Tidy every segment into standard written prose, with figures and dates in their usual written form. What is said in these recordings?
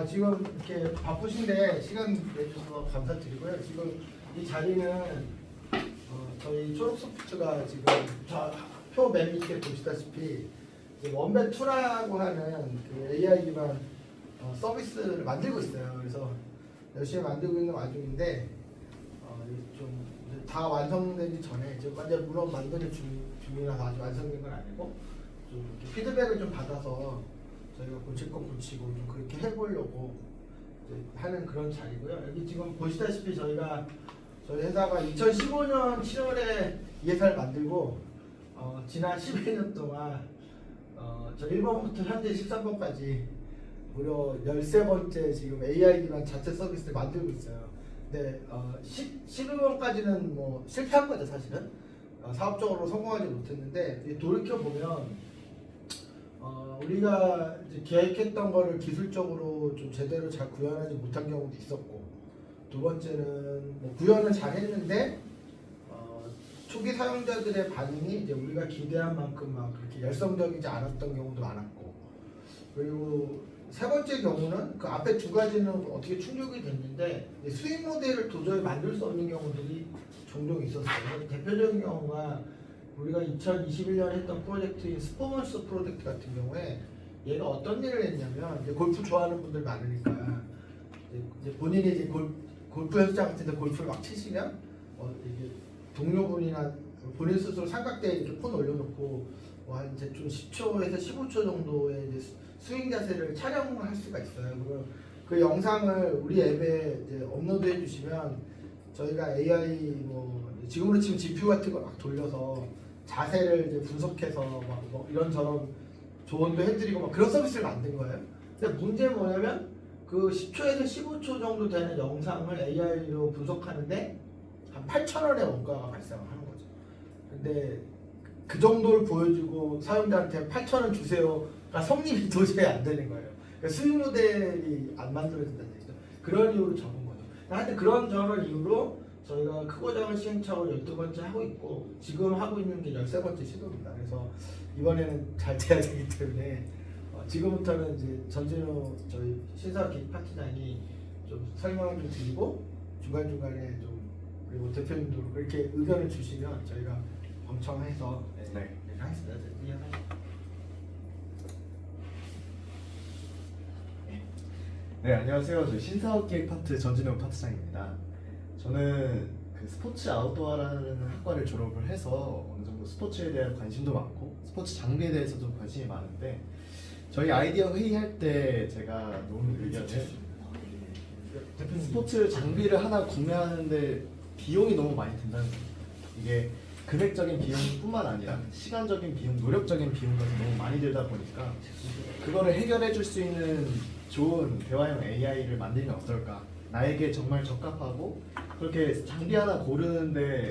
지금 이렇게 바쁘신데 시간 내주셔서 감사드리고요. 지금 이 자리는 저희 초록소프트가 지금 표 맨 밑에 보시다시피 원배2라고 하는 그 AI 기반 서비스를 만들고 있어요. 그래서 열심히 만들고 있는 와중인데 좀 다 완성되기 전에 지금 완전 물론 만드는 중이라서 아직 완성된 건 아니고 좀 이렇게 피드백을 좀 받아서 저희가 고칠 건 고치고 좀 그렇게 해보려고 이제 하는 그런 자리고요. 여기 지금 보시다시피 저희 회사가 2015년 7월에 이 회사를 만들고 지난 11년 동안 저 1번부터 현재 13번까지 무려 13번째 지금 AI 기반 자체 서비스를 만들고 있어요. 근데 11번까지는 뭐 실패한 거죠 사실은. 사업적으로 성공하지 못했는데 돌이켜 보면 우리가 이제 계획했던 거를 기술적으로 좀 제대로 잘 구현하지 못한 경우도 있었고, 두 번째는 뭐 구현을 잘 했는데 초기 사용자들의 반응이 이제 우리가 기대한 만큼 막 그렇게 열성적이지 않았던 경우도 많았고, 그리고 세 번째 경우는 그 앞에 두 가지는 어떻게 충족이 됐는데 수익 모델을 도저히 만들 수 없는 경우들이 종종 있었어요. 대표적인 경우가 우리가 2021년 했던 프로젝트인 스포먼스 프로젝트 같은 경우에 얘가 어떤 일을 했냐면, 이제 골프 좋아하는 분들 많으니까 이제 본인이 이제 골프 연습장 같은 데 골프를 막 치시면 이게 동료분이나 본인 스스로 삼각대에 이렇게 폰 올려놓고 한 이제 좀 10초에서 15초 정도의 이제 스윙 자세를 촬영할 수가 있어요. 그 영상을 우리 앱에 이제 업로드해 주시면 저희가 AI 지금으로 치면 GPU 같은 걸 막 돌려서 자세를 이제 분석해서 막 이런저런 조언도 해드리고 막 그런 서비스를 만든 거예요. 근데 문제는 뭐냐면 그 10초에서 15초 정도 되는 영상을 AI로 분석하는데 한 8,000원의 원가가 발생하는 거죠. 근데 그 정도를 보여주고 사용자한테 8,000원 주세요가 성립이 도저히 안 되는 거예요. 그러니까 수익 모델이 안 만들어진다는 얘기죠. 그런 이유로 적은 거죠. 하여튼 그런 저런 이유로 저희가 크고 작은 시행착오를 12번째 하고 있고, 지금 하고 있는 게 13번째 시도입니다. 그래서 이번에는 잘 돼야 되기 때문에 지금부터는 이제 전진우 저희 신사업 기획 파트장이 좀 설명을 좀 드리고, 중간중간에 좀 그리고 대표님도 그렇게 의견을 주시면 저희가 경청해서 하겠습니다. 네, 안녕하세요. 저희 신사업기획 파트 전진우 파트장입니다. 저는 그 스포츠 아웃도어라는 학과를 졸업을 해서 어느 정도 스포츠에 대한 관심도 많고 스포츠 장비에 대해서도 관심이 많은데, 저희 아이디어 회의할 때 제가 놓은 의견은 스포츠 장비를 하나 구매하는데 비용이 너무 많이 든다는 거예요. 이게 금액적인 비용뿐만 아니라 시간적인 비용, 노력적인 비용까지 너무 많이 들다 보니까 그거를 해결해 줄 수 있는 좋은 대화형 AI를 만들면 어떨까? 나에게 정말 적합하고 그렇게 장비 하나 고르는데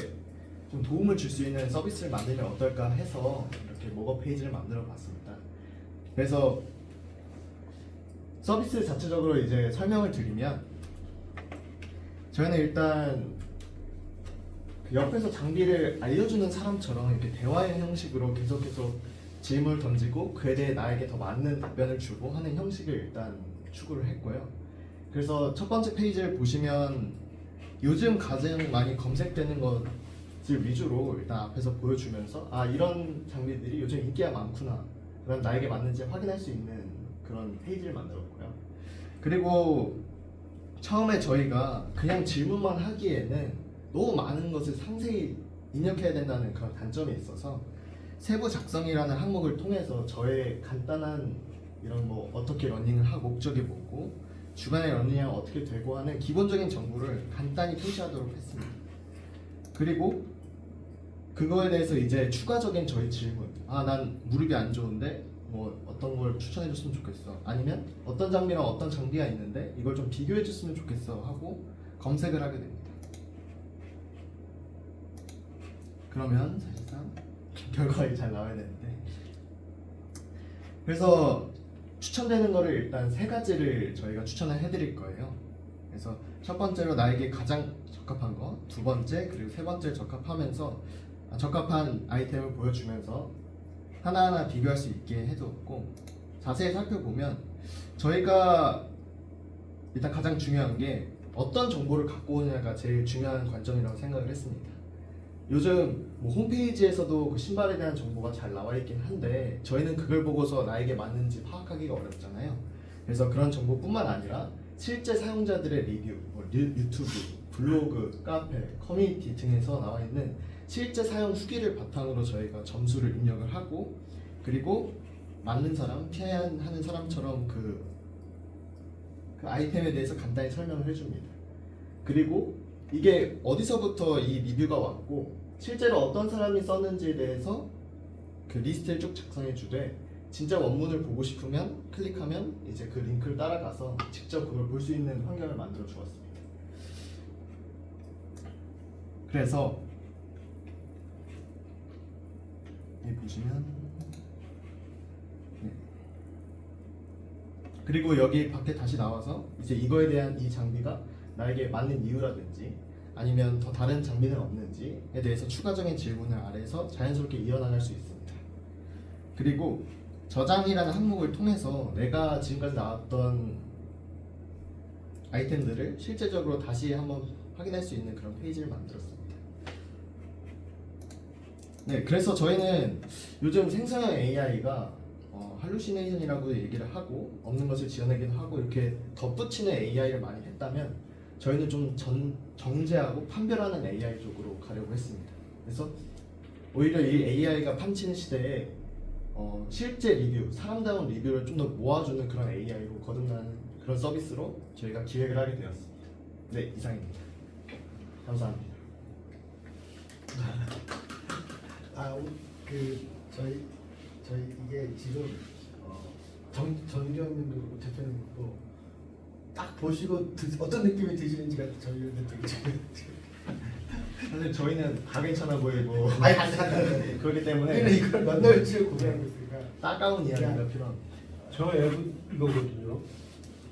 좀 도움을 줄 수 있는 서비스를 만들면 어떨까 해서 이렇게 모거 페이지를 만들어 봤습니다. 그래서 서비스 자체적으로 이제 설명을 드리면, 저희는 일단 그 옆에서 장비를 알려주는 사람처럼 이렇게 대화의 형식으로 계속해서 질문을 던지고 그에 대해 나에게 더 맞는 답변을 주고 하는 형식을 일단 추구를 했고요. 그래서 첫 번째 페이지를 보시면 요즘 가장 많이 검색되는 것들 위주로 일단 앞에서 보여주면서 이런 장비들이 요즘 인기가 많구나, 그럼 나에게 맞는지 확인할 수 있는 그런 페이지를 만들었고요. 그리고 처음에 저희가 그냥 질문만 하기에는 너무 많은 것을 상세히 입력해야 된다는 그런 단점이 있어서 세부 작성이라는 항목을 통해서 저의 간단한 이런 어떻게 러닝을 하고 목적이 뭐고 주간에 러닝하면 어떻게 되고 하는 기본적인 정보를 간단히 표시하도록 했습니다. 그리고 그거에 대해서 이제 추가적인 저희 질문, 난 무릎이 안 좋은데 어떤 걸 추천해 줬으면 좋겠어, 아니면 어떤 장비랑 어떤 장비가 있는데 이걸 좀 비교해 줬으면 좋겠어 하고 검색을 하게 됩니다. 그러면 사실상 결과가 잘 나와야 되는데, 그래서 추천되는 거를 일단 세 가지를 저희가 추천을 해드릴 거예요. 그래서 첫 번째로 나에게 가장 적합한 거, 두 번째 그리고 세 번째 적합하면서 적합한 아이템을 보여주면서 하나하나 비교할 수 있게 해뒀고, 자세히 살펴보면 저희가 일단 가장 중요한 게 어떤 정보를 갖고 오느냐가 제일 중요한 관점이라고 생각을 했습니다. 요즘 뭐 홈페이지에서도 그 신발에 대한 정보가 잘 나와 있긴 한데 저희는 그걸 보고서 나에게 맞는지 파악하기가 어렵잖아요. 그래서 그런 정보뿐만 아니라 실제 사용자들의 리뷰, 뭐 유튜브, 블로그, 카페, 커뮤니티 등에서 나와 있는 실제 사용 후기를 바탕으로 저희가 점수를 입력을 하고, 그리고 맞는 사람, 피하는 사람처럼 그 아이템에 대해서 간단히 설명을 해줍니다. 그리고 이게 어디서부터 이 리뷰가 왔고 실제로 어떤 사람이 썼는지에 대해서 그 리스트를 쭉 작성해 주되, 진짜 원문을 보고 싶으면 클릭하면 이제 그 링크를 따라가서 직접 그걸 볼 수 있는 환경을 만들어 주었습니다. 그래서 여기 보시면, 네. 그리고 여기 밖에 다시 나와서 이제 이거에 대한 이 장비가 나에게 맞는 이유라든지 아니면 더 다른 장비는 없는지에 대해서 추가적인 질문을 아래에서 자연스럽게 이어나갈 수 있습니다. 그리고 저장이라는 항목을 통해서 내가 지금까지 나왔던 아이템들을 실제적으로 다시 한번 확인할 수 있는 그런 페이지를 만들었습니다. 네, 그래서 저희는 요즘 생성형 AI가 할루시네이션이라고 얘기를 하고 없는 것을 지어내기도 하고 이렇게 덧붙이는 AI를 많이 했다면, 저희는 좀 정제하고 판별하는 AI 쪽으로 가려고 했습니다. 그래서 오히려 이 AI가 판치는 시대에 실제 리뷰, 사람다운 리뷰를 좀 더 모아주는 그런 AI로 거듭나는 그런 서비스로 저희가 기획을 하게 되었습니다. 네, 이상입니다. 감사합니다. 저희 이게 지금 정지현님도 대표님도 딱 보시고 어떤 느낌이 드시는지가 저희한테 되게 중요해요. 사실 저희는 다 괜찮아 보이고 아니 안 그렇기 때문에 우리는 이걸 몇 달치를 고민하고 있으니까 따가운 이야기가 필요합니다. 저 앱은 이거거든요.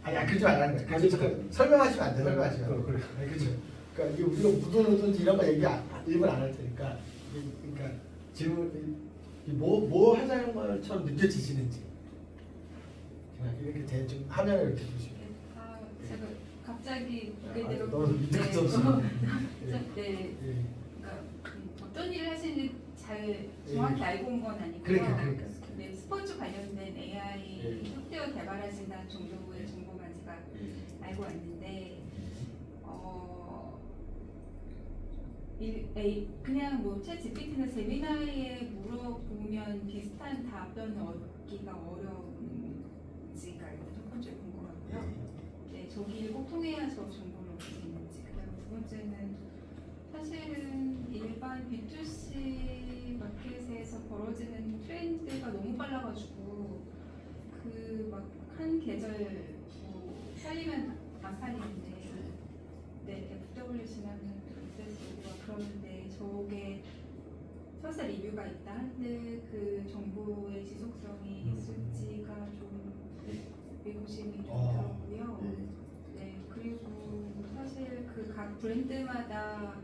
아니 그러지 말라는 거야. 아니, 설명하시면 안 돼. 설명하시면 안 돼. 그래. 아니, 그렇죠. 그러니까 이게 우리가 묻어놓든지 이런 거 얘기 일본 안 할 테니까, 그러니까 질문 뭐 하자는 것처럼 느껴지시는지 그냥 이렇게 대충 화면을 이렇게 보시면. 제가 갑자기 보게 아, 되고 너무 믿을 수 없어. 네, 예. 그러니까 어떤 일을 하시는지 잘 정확히 알고 온 건 아니고요. 그러니까. 네, 스포츠 관련된 AI 예. 소프트웨어 개발하신다는 정도의 정보만 제가 알고 왔는데, 그냥 뭐 챗 GPT나 제미나이에 물어보면 비슷한 답변을 얻기가 어려운지가 첫 번째 궁금하고요. 네, 저기를 꼭 통해야 저 정보를 얻을 수 있는지. 그다음 두 번째는 사실은 일반 B2C 마켓에서 벌어지는 트렌드가 너무 빨라가지고 그 막 한 계절 뭐 팔리면 안 팔리는데, 네, FWC나 그러는데 저게 설사 리뷰가 있다 한데 그 정보의 지속성이 있을지가 좀 의구심이 좀 들었고요. 네, 그리고 사실 그 각 브랜드마다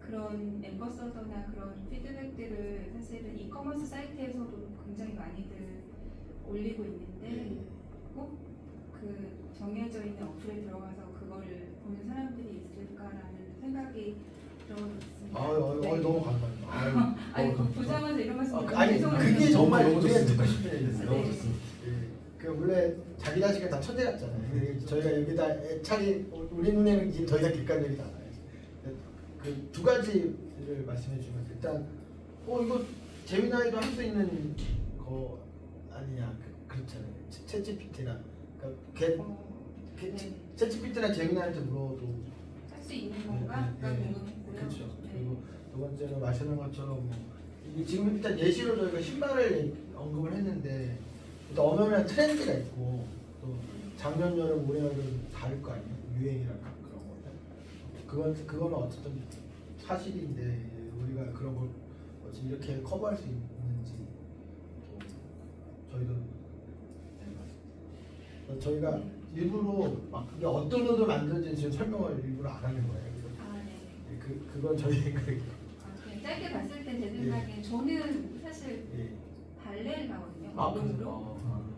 그런 앰버서더나 그런 피드백들을 사실은 이커머스 사이트에서도 굉장히 많이들 올리고 있는데, 꼭 그 정해져 있는 어플에 들어가서 그거를 보는 사람들이 있을까라는 생각이 들어있습니다. 너무 감사합니다. 아니 보자마자 이런 말씀 아니 그게 정말 너무 우리가 좋습니다. 듣고 싶은 얘기였어요. 너무 좋습니다. 그 원래 자기 자식을 다 천재 같잖아요. 저희가 여기다 애착이 우리 눈에는 이제 더 이상 객관적이지 않아요. 그 두 가지를 말씀해 주시면, 일단 이거 재미나이도 할 수 있는 거 아니냐, 그렇잖아요. 챗GPT나 챗GPT나 재미나이한테 물어도 할 수 있는 건가가 궁금했고요. 그렇죠. 네. 그리고 두 번째는 말씀하신 것처럼 이게 지금 일단 예시로 저희가 신발을 언급을 했는데, 일단 엄연한 트렌드가 있고 또 작년 여름 올해 여름 다를 거 아니에요. 유행이랄까 그런 거는 그거는 어쨌든 사실인데, 우리가 그런 걸 지금 이렇게 커버할 수 있는지 또 저희도 저희가 일부러 막 이게 어떤 의도로 만들어진지 지금 설명을 일부러 안 하는 거예요. 네. 그건 저희 생각이에요. 그냥 짧게 봤을 때 제 생각엔 저는 사실 발레를 하거든요. 운동으로.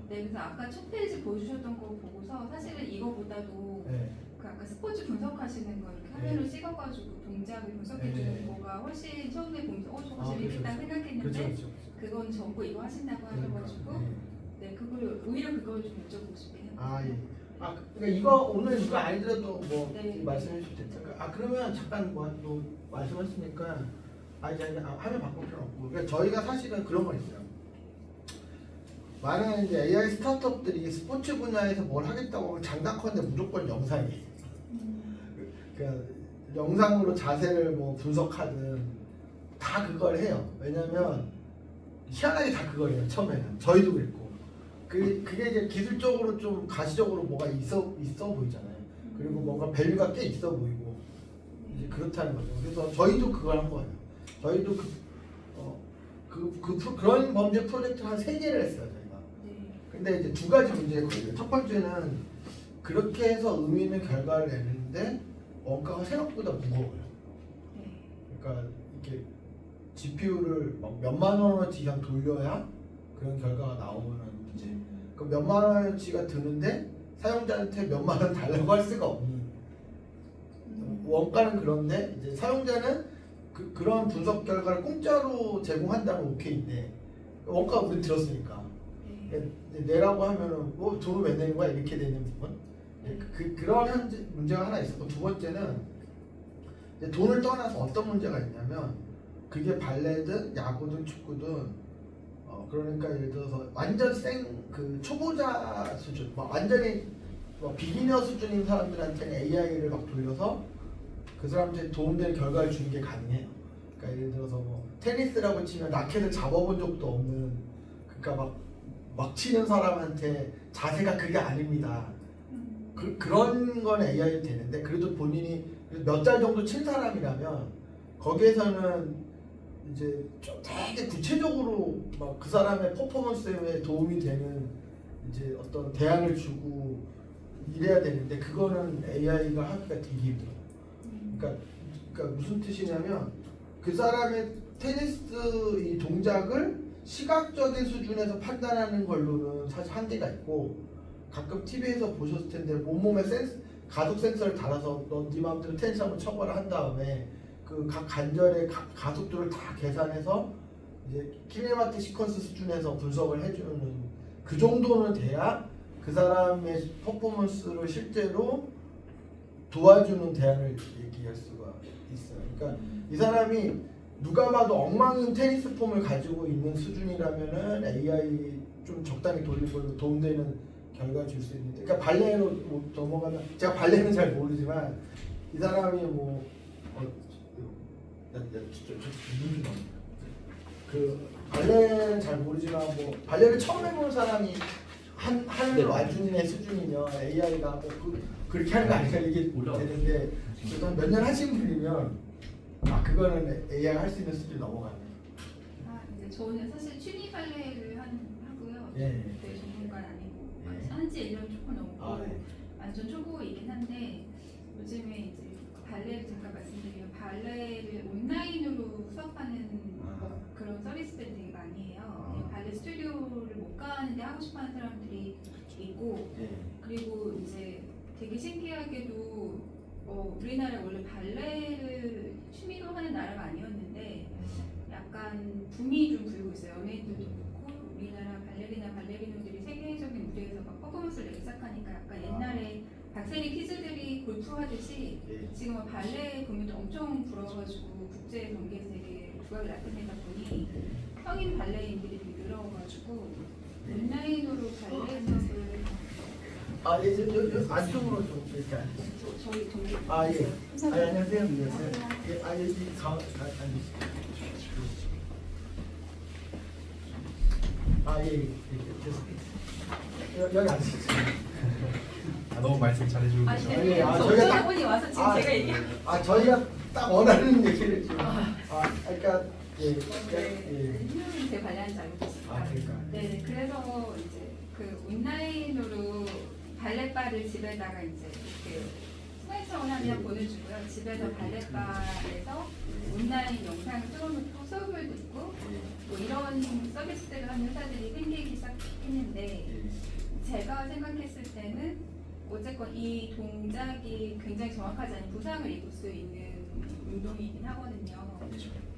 네, 그래서 아까 첫 페이지 보여주셨던 거 보고서 사실은 이거보다도 네. 그 아까 스포츠 분석하시는 거 이렇게 화면으로 찍어가지고 동작을 분석해주는 거가 훨씬 처음에 보면서 저거 아, 재밌겠다 그렇죠. 생각했는데 그렇죠. 그건 전부 이거 하신다고 하셔가지고 네, 그걸 오히려 그걸 좀 여쭤보고 싶긴 해요. 아 예. 아 그러니까 이거 오늘 이거 아니더라도 뭐 네. 말씀해 주실 텐데. 아 그러면 잠깐 뭐 말씀하시니까 이제 화면 바꿀 필요 없고. 그러니까 저희가 사실은 그런 거 있어요. 많은 이제 AI 스타트업들이 스포츠 분야에서 뭘 하겠다고 하면 장담컨대 무조건 영상이에요. 그러니까 영상으로 자세를 뭐 분석하든 다 그걸 해요. 왜냐면 희한하게 다 그걸 해요. 처음에는 저희도 그랬고 그게 이제 기술적으로 좀 가시적으로 뭐가 있어 보이잖아요. 그리고 뭔가 밸류가 꽤 있어 보이고 이제 그렇다는 거죠. 그래서 저희도 그걸 한 거예요. 저희도 그런 범죄 프로젝트를 한 3개를 했어요. 저희가. 네. 근데 이제 두 가지 문제가 있거든요. 첫 번째는 그렇게 해서 의미 있는 결과를 내는데 원가가 생각보다 무거워요. 네. 그러니까 이렇게 GPU를 막 몇만 원어치 이상 돌려야 그런 결과가 나오는 문제. 그 몇만 원어치가 드는데 사용자한테 몇만 원 달라고 할 수가 없는. 원가는 그런데 이제 사용자는 그런 분석 결과를 공짜로 제공한다면 오케이인데 원가 우리 들었으니까 네. 이제 내라고 하면은 뭐 돈을 왜 내는 거야 이렇게 되는 부분. 그런 문제가 하나 있었고 두 번째는 이제 돈을 떠나서 어떤 문제가 있냐면 그게 발레든 야구든 축구든 그러니까 예를 들어서 완전 그 초보자 수준 완전히 비기너 수준인 사람들한테는 AI를 막 돌려서 그 사람한테 도움되는 결과를 주는 게 가능해요. 그러니까 예를 들어서 뭐 테니스라고 치면 라켓을 잡아본 적도 없는 그러니까 막 치는 사람한테 자세가 그게 아닙니다. 그런 건 AI 되는데 그래도 본인이 몇 달 정도 친 사람이라면 거기에서는 이제 좀 되게 구체적으로 막 그 사람의 퍼포먼스에 도움이 되는 이제 어떤 대안을 주고 이래야 되는데 그거는 AI가 하기가 되게 힘들어요. 그러니까 무슨 뜻이냐면 그 사람의 테니스 이 동작을 시각적인 수준에서 판단하는 걸로는 사실 한계가 있고 가끔 TV에서 보셨을 텐데 온몸에 가속 센서를 달아서 너 네 마음대로 테니스 한번 쳐봐라 한 다음에 그 각 관절의 가속도를 다 계산해서 이제 키네마틱 시퀀스 수준에서 분석을 해주는 그 정도는 돼야 그 사람의 퍼포먼스를 실제로 도와주는 대안을 얘기할 수가 있어요. 그러니까 이 사람이 누가 봐도 엉망인 테니스 폼을 가지고 있는 수준이라면은 AI 좀 적당히 돌리고 도움되는 결과 줄 수 있는데, 그러니까 발레로 뭐 넘어가면 제가 발레는 잘 모르지만 이 사람이 그 발레는 잘 모르지만 뭐 발레를 처음 해보는 사람이 하늘 와준의 수준이면 AI가 뭐 그렇게 하는 거 아니까 이게 되는데 그래도 몇 년 하신 분이면 그거는 AI 할 수 있는 수준이 넘어가네. 이제 저는 사실 취미 발레를 하고요. 예. 네, 전문가는 아니고 예. 한지 1년 조금 넘고 네. 완전 초보이긴 한데 요즘에 이제 발레를 잠깐 말씀드리면 발레를 온라인으로 수업하는 그런 서비스들이 되게 많이 해요. 예, 발레 스튜디오를 못 가는데 하고 싶어하는 사람들이 있고 그리고 이제 되게 신기하게도 우리나라 원래 발레를 취미로 하는 나라가 아니었는데 약간 붐이 좀 불고 있어요. 연예인들도 그렇고 우리나라 발레리노들이 세계적인 무대에서 막 퍼포먼스를 내기 시작하니까 약간 옛날에 박세리 키즈들이 골프 하듯이 지금 발레 붐이 엄청 불어가지고 국제 경기에서 되게 부각을 나타내다 보니 성인 발레인들이 되게 늘어가지고 온라인으로 발레 수업을 안쪽으로 좀 이렇게 저희 동기 안녕하세요. 안녕하세요. 여기 여기 앉으세요. 너무 말씀 잘해주고 계셔. 저희가 분이 와서 지금 제가 얘기하고 저희가 딱 원하는 얘기를 지금 그러니까 제 관리하는 줄 알고 계시죠? 그러니까. 네, 그래서 이제 그 온라인으로 발레바를 집에다가 이제 이렇게 승강청을 하면 보내주고요. 집에서 발레바에서 온라인 영상을 틀어놓고 수업을 듣고 뭐 이런 서비스들을 하는 회사들이 생기기 시작했는데 제가 생각했을 때는 어쨌건 이 동작이 굉장히 정확하지 않은 부상을 입을 수 있는 운동이긴 하거든요.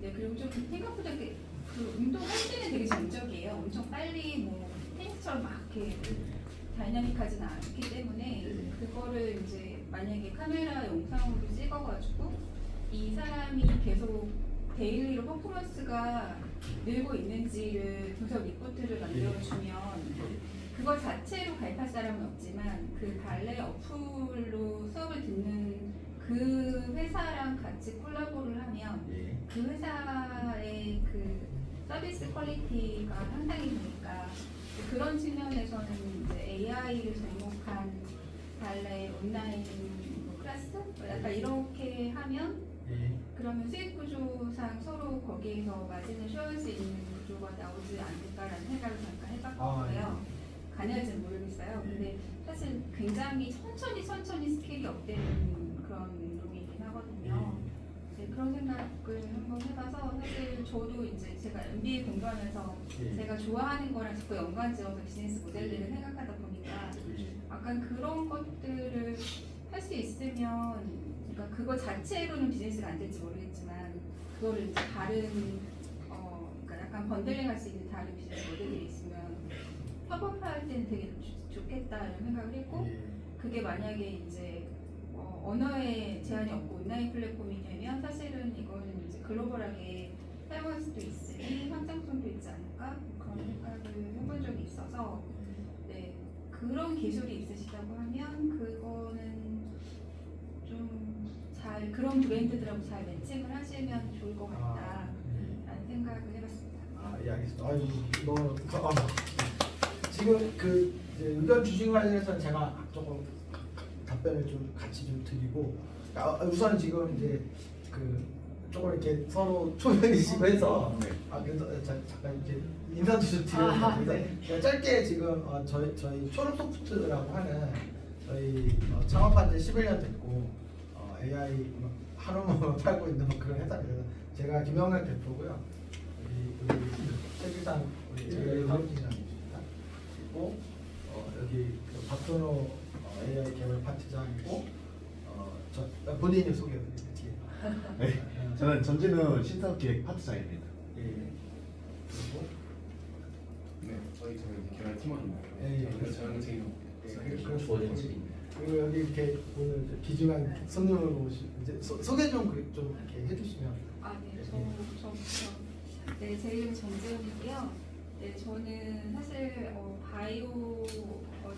네, 그리고 좀 생각보다 그 운동할 때는 되게 정적이에요. 엄청 빨리 뭐 테니스처럼 막 이렇게 다이나믹하지는 않기 때문에 그거를 이제 만약에 카메라 영상으로 찍어가지고 이 사람이 계속 데일리로 퍼포먼스가 늘고 있는지를 분석 리포트를 만들어주면 그거 자체로 가입할 사람은 없지만 그 발레 어플로 수업을 듣는 그 회사랑 같이 콜라보를 하면 그 회사의 그 서비스 퀄리티가 상당히 되니까 그런 측면에서는 이제 AI를 접목한 발레 온라인 뭐 클래스? 약간 이렇게 하면 그러면 수익 구조상 서로 거기에서 마진을 쇼할 수 있는 구조가 나오지 않을까라는 생각을 잠깐 해봤거든요. 가능할지는 모르겠어요. 근데 사실 굉장히 천천히 스케일이 업되는 그런 운동이긴 하거든요. 네, 그런 생각을 한번 해봐서 사실 저도 이제 제가 MBA 공부하면서 제가 좋아하는 거랑 자꾸 연관지어서 비즈니스 모델들을 생각하다 보니까 약간 그런 것들을 할 수 있으면 그러니까 그거 자체로는 비즈니스가 안 될지 모르겠지만 그거를 이제 다른 그러니까 약간 번들링할 수 있는 다른 비즈니스 모델들이 있으면 협업할 때는 되게 좋겠다 이런 생각을 했고 그게 만약에 이제 언어에 제한이 없고 온라인 플랫폼이 되면 사실은 이거는 이제 글로벌하게 사용할 수도 있으니 확장성도 있지 않을까 그런 생각을 해본 적이 있어서 네 그런 기술이 있으시다고 하면 그거는 좀 잘 그런 브랜드들하고 잘 매칭을 하시면 좋을 것 같다라는 생각을 해봤습니다. 예, 알겠습니다. 지금 그 이제 의견 주신 관련해서는 제가 조금 답변을 좀 같이 좀 드리고 우선 지금 이제 그 조금 이렇게 서로 초면이시고 해서 그래서 잠깐 이제 인사도 좀 드려야 돼서 짧게 지금 저희 초록소프트라고 하는 저희 창업한 지 11년 됐고 AI 하루만 팔고 있는 그런 회사입니다. 제가 김영란 대표고요. 우리 최기상 우리 사업팀장입니다. 그리고 여기 박근호 AI 개발 파트장이고 본인이 소개해드릴게요. 네, 저는 전진우 신사업기획 파트장입니다. 그리고 네, 저희 개발 팀원입니다. 예. 저는 주어진 그리고 여기 이렇게 오늘 귀중한 손님을 모시 이제 소개 좀 이렇게 해주시면. 네, 제 이름 정재훈이고요. 네, 저는 사실 바이오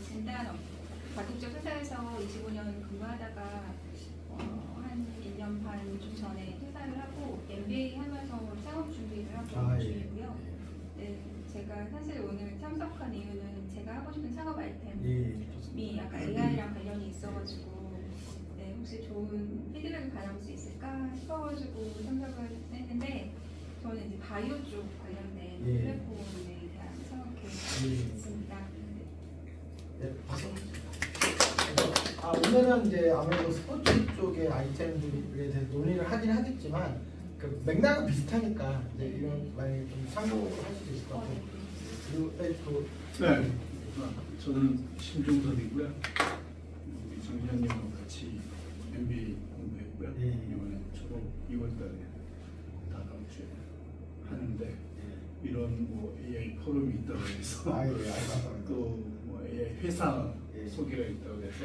진단 가독적 회사에서 25년 근무하다가 한 1년 반 좀 전에 퇴사를 하고 MBA 하면서 창업 준비를 하고 중이고요. 네, 제가 사실 오늘 참석한 이유는 제가 하고 싶은 창업 아이템이 약간 AI랑 관련이 있어가지고 네, 혹시 좋은 피드백을 받아볼 수 있을까 싶어가지고 참석을 했는데 저는 이제 바이오 쪽 관련된 플랫폼에 대한 창업 계획이 있습니다. 네, 박수. 오늘은 이제 아무래도 스포츠 쪽의 아이템들에 대해서 논의를 하긴 하겠지만 그 맥락은 비슷하니까 이제 이런 많이 좀 참고할 수도 있을 것 같아요. 그리고 네, 저는 심종선이고요. 우리 정 위원님하고 같이 MBA 공부했고요. 이번에 졸업 2월달에 다음 주에 하는데 이런 뭐 AI 포럼이 있다고 해서 또 뭐 AI 회사 소개가 있다고 해서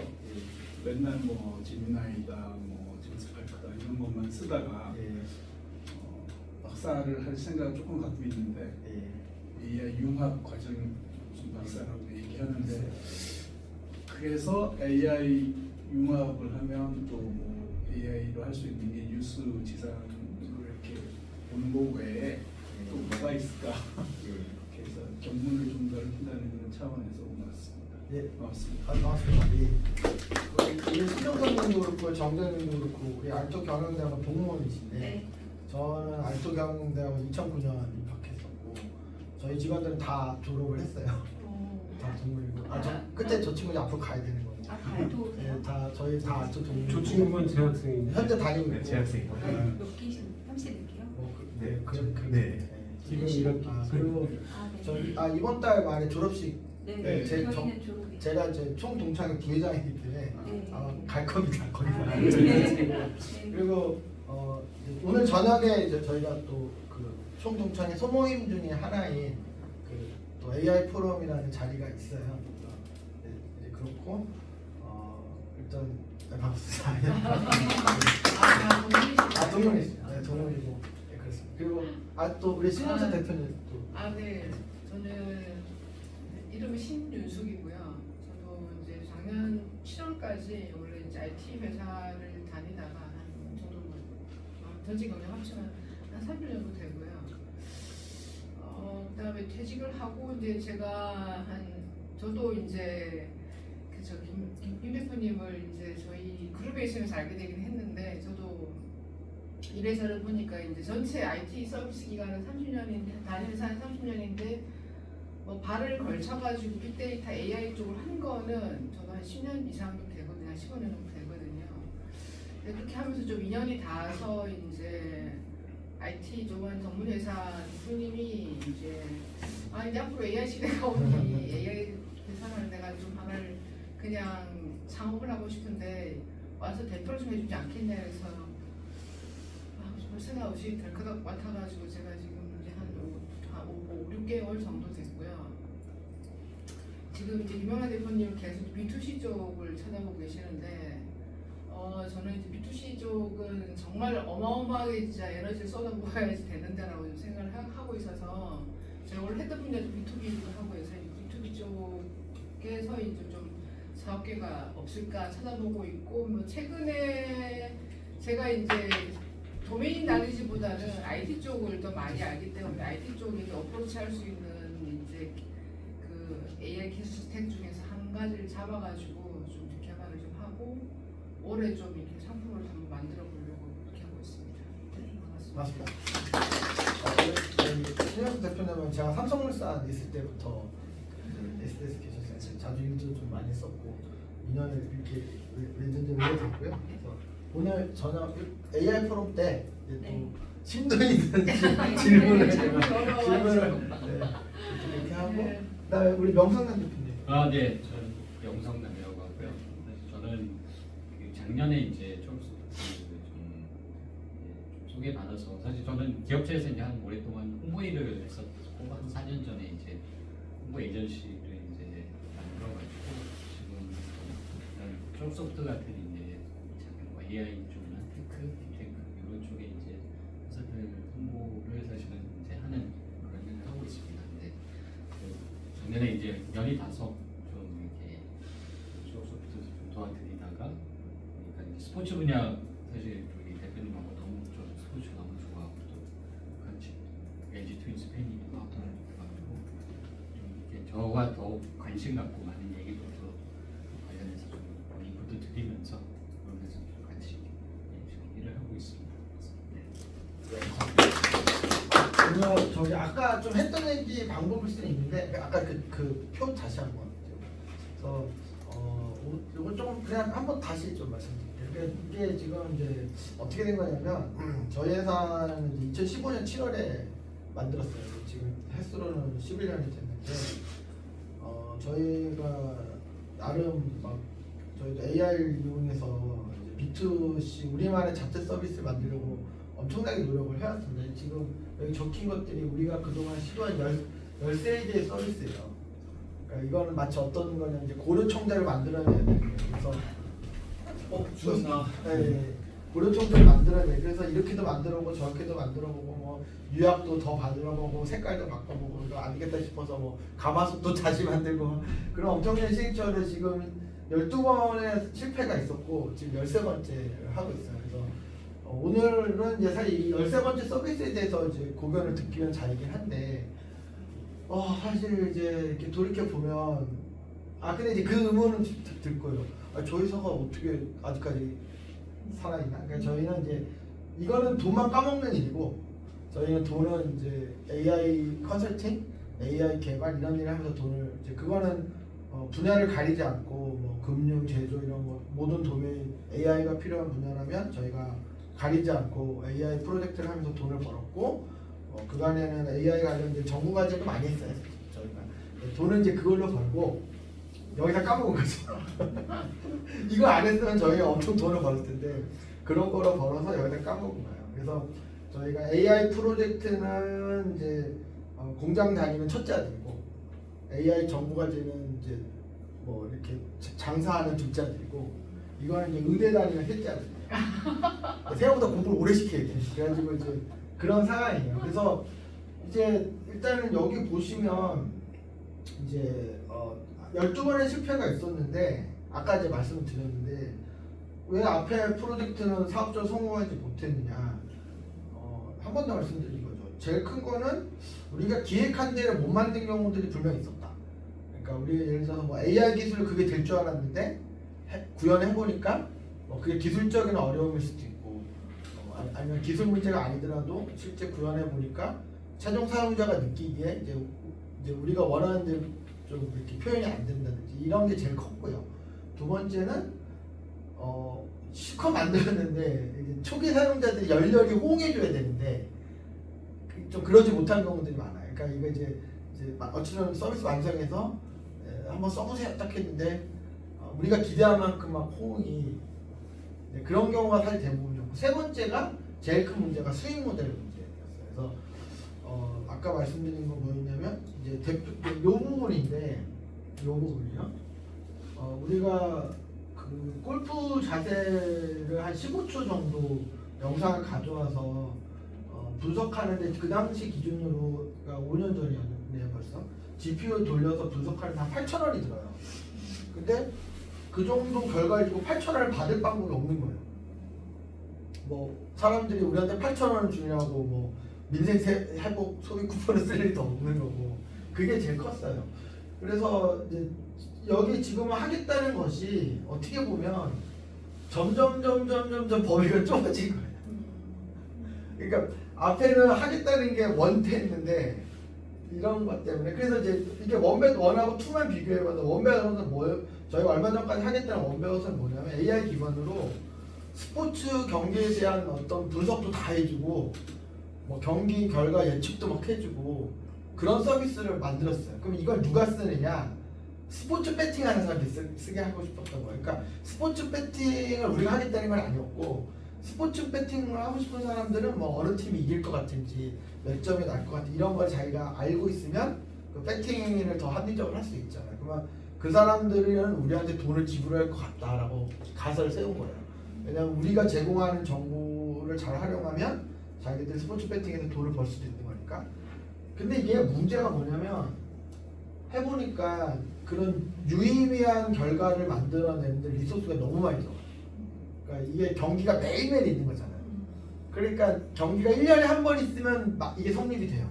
맨날 뭐 지미나이다, 뭐 제임스파이크다 이런 것만 쓰다가 박사를 할 생각을 조금 갖고 있는데 AI 융합 과정 무슨 박사라고 얘기하는데 그래서 AI 융합을 하면 또 뭐 AI로 할 수 있는 게 뉴스 지상으로 이렇게 보는 거 외에 또 뭐가 있을까? 그래서 견문을 좀 넓힌다는 그런 차원에서 오늘 왔습니다. 예, 고맙습니다. 반갑습니다. 우리 신정선님도 그렇고 정재님도 그렇고 우리 알토 경영대학원 동문이신데 네. 저는 알토 경영대학원 2009년 입학했었고 저희 직원들은 다 졸업을 했어요. 다 동문이고 그때 저 친구들이 앞으로 가야 되는 거예요. 발도세요? 다 저희 다 아주 동료. 저 친구는 제 학생인데. 현재 다니고 네, 있고. 제 학생. 높이신 30일게요. 네, 네. 지금 이렇게 그리고 아, 네. 저희 이번 달 말에 졸업식 네, 네, 제 저희는 졸업이에요. 제가 이제 총 동창회 부회장이기 때문에 네. 아마 갈 겁니다. 거기 아, 다. 네. 네. 그리고 오늘 저녁에 이제 저희가 또 그 총 동창회 소모임 중에 하나인 그 또 AI 포럼이라는 자리가 있어요. 네, 이제 그렇고 일단 네, 박수. 동문이시죠. 네, 동문이고 네, 그렇습니다. 그리고 또 우리 신영철 대표님 또 네. 저는 이름이 신윤숙이고요. 저도 이제 작년 7월까지 원래 이제 IT 회사를 다니다가 한 저도 전직 경력 합치면 한 3년 정도 되고요. 그다음에 퇴직을 하고 이제 제가 저도 이제 김 대표님을 이제 저희 그룹에 있으면서 알게 되긴 했는데 저도 이 회사를 보니까 이제 전체 IT 서비스 기간은 30년인데 다니는 회사 한 30년인데 뭐 발을 걸쳐가지고 빅데이터 AI 쪽을 한 거는 저도 한 10년 이상 되거든요, 한 15년 정도 되거든요. 근데 그렇게 하면서 좀 인연이 닿아서 이제 IT 쪽은 전문 회사 대표님이 이제 이제 앞으로 AI 시대가 오니 AI 회사를 내가 좀 하나를 그냥 창업을 하고 싶은데 와서 대표를 좀 해주지 않겠냐 해서 생각 없이 덜커덕 맡아가지고 제가 지금 이제 한 5, 6개월 정도 됐고요. 지금 이제 유명한 대표님 계속 B2C 쪽을 찾아보고 계시는데 저는 이제 B2C 쪽은 정말 어마어마하게 진짜 에너지를 쏟아부어야지 되는 데라고 좀 생각을 하고 있어서 제가 원래 했던 분야도 B2B도 하고 해서 B2B 쪽에서 이제 좀 사업계가 없을까 찾아보고 있고 뭐 최근에 제가 이제 도메인 나리지보다는 IT 쪽을 더 많이 알기 때문에 IT 쪽에 어프로치 할 수 있는 이제 그 AI 기술 스택 중에서 한 가지를 잡아가지고 좀 이렇게 개발을 좀 하고 올해 좀 이렇게 상품을 한번 만들어 보려고 그렇게 하고 있습니다. 네, 반갑습니다. 맞습니다. 신영수 대표님은 제가 삼성물산 있을 때부터 SDS 계셨어요. 자주 일도 좀 많이 썼고 인연을 이렇게 맺은 지 오래됐고요. 그래서 오늘 저녁 AI 포럼 때 이제 또 심도 있는 질문을 제가 이렇게 하고 그다음에 우리 명성남 대표님. 네, 저는 영성남이라고 하고요. 저는 작년에 이제 좀 소개받아서 사실 저는 기업체에서 이제 한 오랫동안 홍보 일을 했었고 한 4년 전에 이제 홍보 에이전시를 이제 만들어가지고 지금 이런 쪽소프트 같은 이제 뭐 AI 쪽이나 테크, 빅테크 이런 쪽에 이제 회사들 홍보를 사실은 이제 하는 그런 일을 하고 있습니다. 근데 작년에 이제 연이 닿아서 좀 이렇게 쪽소프트 좀 도와드리다가 그러니까 이제 스포츠 분야 사실 우리 대표님하고 너무 좀 스포츠 너무 좋아하고 또 같이 LG 트윈스 팬이기도 하고 가지고 좀 이렇게 저와 더 관심 갖고 많은 얘기들도 관련해서 좀 인풋도 드리면서 그러면서 좀 같이 지금 일을 하고 있습니다. 오늘 저기 아까 좀 했던 얘기 방법일 수는 있는데 아까 그 표 다시 한번. 그래서 이거 좀 그냥 한번 다시 좀 말씀드릴게요. 그러니까 이게 지금 이제 어떻게 된 거냐면 저희 회사는 이제 2015년 7월에 만들었어요. 지금 횟수로는 11년이 됐는데 저희가 나름 막 저희도 AI를 이용해서 이제 B2C 우리만의 자체 서비스를 만들려고 엄청나게 노력을 해왔습니다. 지금 여기 적힌 것들이 우리가 그동안 시도한 13개의 서비스예요. 그러니까 이거는 마치 어떤 거냐 이제 고려청자를 만들어내야 돼요. 그래서 주었나? 네, 고려청자를 만들어야 돼. 그래서 이렇게도 만들어보고 저렇게도 만들어보고 뭐 유약도 더 만들어보고 색깔도 바꿔보고 이거 안 되겠다 싶어서 뭐 가마솥도 다시 만들고 그런 엄청난 시행처를 지금 12번의 실패가 있었고 지금 13번째를 하고 있어요. 그래서 오늘은 이제 사실 이 13번째 서비스에 대해서 이제 고견을 듣기 위한 자리이긴 한데 사실 이제 이렇게 돌이켜 보면 근데 이제 그 의문은 들 거예요. 저희 회사가 어떻게 아직까지 살아있나? 그러니까 저희는 이제 이거는 돈만 까먹는 일이고 저희는 돈은 이제 AI 컨설팅, AI 개발 이런 일을 하면서 돈을 이제 그거는 분야를 가리지 않고 뭐 금융, 제조 이런 거 모든 도메인 AI가 필요한 분야라면 저희가 가리지 않고 AI 프로젝트를 하면서 돈을 벌었고 그간에는 AI 관련된 전문 과제도 많이 했어요. 저희가 돈은 이제 그걸로 벌고 여기다 까먹은 거죠. 이거 안 했으면 저희가 엄청 돈을 벌을 텐데 그런 거로 벌어서 여기다 까먹은 거예요. 그래서 저희가 AI 프로젝트는 이제 공장 다니는 첫째 아들이고 AI 정부 과제는 이제 뭐 이렇게 장사하는 둘째 아들이고 이거는 이제 의대 다니는 셋째 아들이에요. 생각보다 공부를 오래 시켜야 돼. 그래가지고 이제 그런 상황이에요. 그래서 이제 일단은 여기 보시면 이제 12번의 실패가 있었는데 아까 이제 말씀을 드렸는데 왜 앞에 프로젝트는 사업적으로 성공하지 못했느냐 한 번 더 말씀드린 거죠. 제일 큰 거는 우리가 기획한 데를 못 만든 경우들이 분명히 있었다. 그러니까 우리 예를 들어서 뭐 AI 기술 그게 될 줄 알았는데 구현해 보니까 그게 기술적인 어려움일 수도 있고 아니면 기술 문제가 아니더라도 실제 구현해 보니까 최종 사용자가 느끼기에 이제 우리가 원하는 대로 좀 이렇게 표현이 안 된다든지 이런 게 제일 컸고요. 두 번째는 실컷 만들었는데 이제 초기 사용자들이 열렬히 호응해줘야 되는데 좀 그러지 못한 경우들이 많아요. 그러니까 이거 이제 어찌든 서비스 완성해서 한번 써보세요 딱 했는데 우리가 기대한 만큼 막 호응이 그런 경우가 사실 대부분이었고 세 번째가 제일 큰 문제가 수익 모델 문제였어요. 그래서 아까 말씀드린 거 뭐였냐면 이제 요 부분인데 요 부분이요. 우리가 그 골프 자세를 한 15초 정도 영상을 가져와서 분석하는데 그 당시 기준으로 5년 전이었네요 벌써. GPU 돌려서 분석하는데 한 8,000원이 들어요. 근데 그 정도 결과를 주고 8,000원을 받을 방법이 없는 거예요. 뭐 사람들이 우리한테 8,000원을 주냐고 뭐 민생 회복 소비 쿠폰을 쓸 일도 없는 거고 그게 제일 컸어요. 그래서 이제 여기 지금 하겠다는 것이 어떻게 보면 점점 범위가 좁아진 거예요. 그러니까 앞에는 하겠다는 게 원태였는데 이런 것 때문에 그래서 이제 이게 원벳 1하고 2만 비교해봐도 원벳 1은 뭐예요? 저희가 얼마 전까지 하겠다는 원벳 1은 뭐냐면 AI 기반으로 스포츠 경기에 대한 어떤 분석도 다 해주고 뭐 경기 결과 예측도 막 해주고 그런 서비스를 만들었어요. 그럼 이걸 누가 쓰느냐? 스포츠 배팅하는 사람들이 쓰게 하고 싶었던 거예요. 그러니까 스포츠 배팅을 우리가 하겠다는 건 아니었고 스포츠 배팅을 하고 싶은 사람들은 뭐 어느 팀이 이길 것 같은지 몇 점이 날 것 같은지 이런 걸 자기가 알고 있으면 그 배팅을 더 합리적으로 할 수 있잖아요. 그러면 그 사람들은 우리한테 돈을 지불할 것 같다라고 가설을 세운 거예요. 왜냐하면 우리가 제공하는 정보를 잘 활용하면 자기들 스포츠 배팅에서 돈을 벌 수도 있는 거니까. 근데 이게 문제가 뭐냐면 해보니까 그런 유의미한 결과를 만들어내는데 리소스가 너무 많이 들어가요. 그러니까 이게 경기가 매일매일 있는 거잖아요. 그러니까 경기가 1년에 한 번 있으면 이게 성립이 돼요.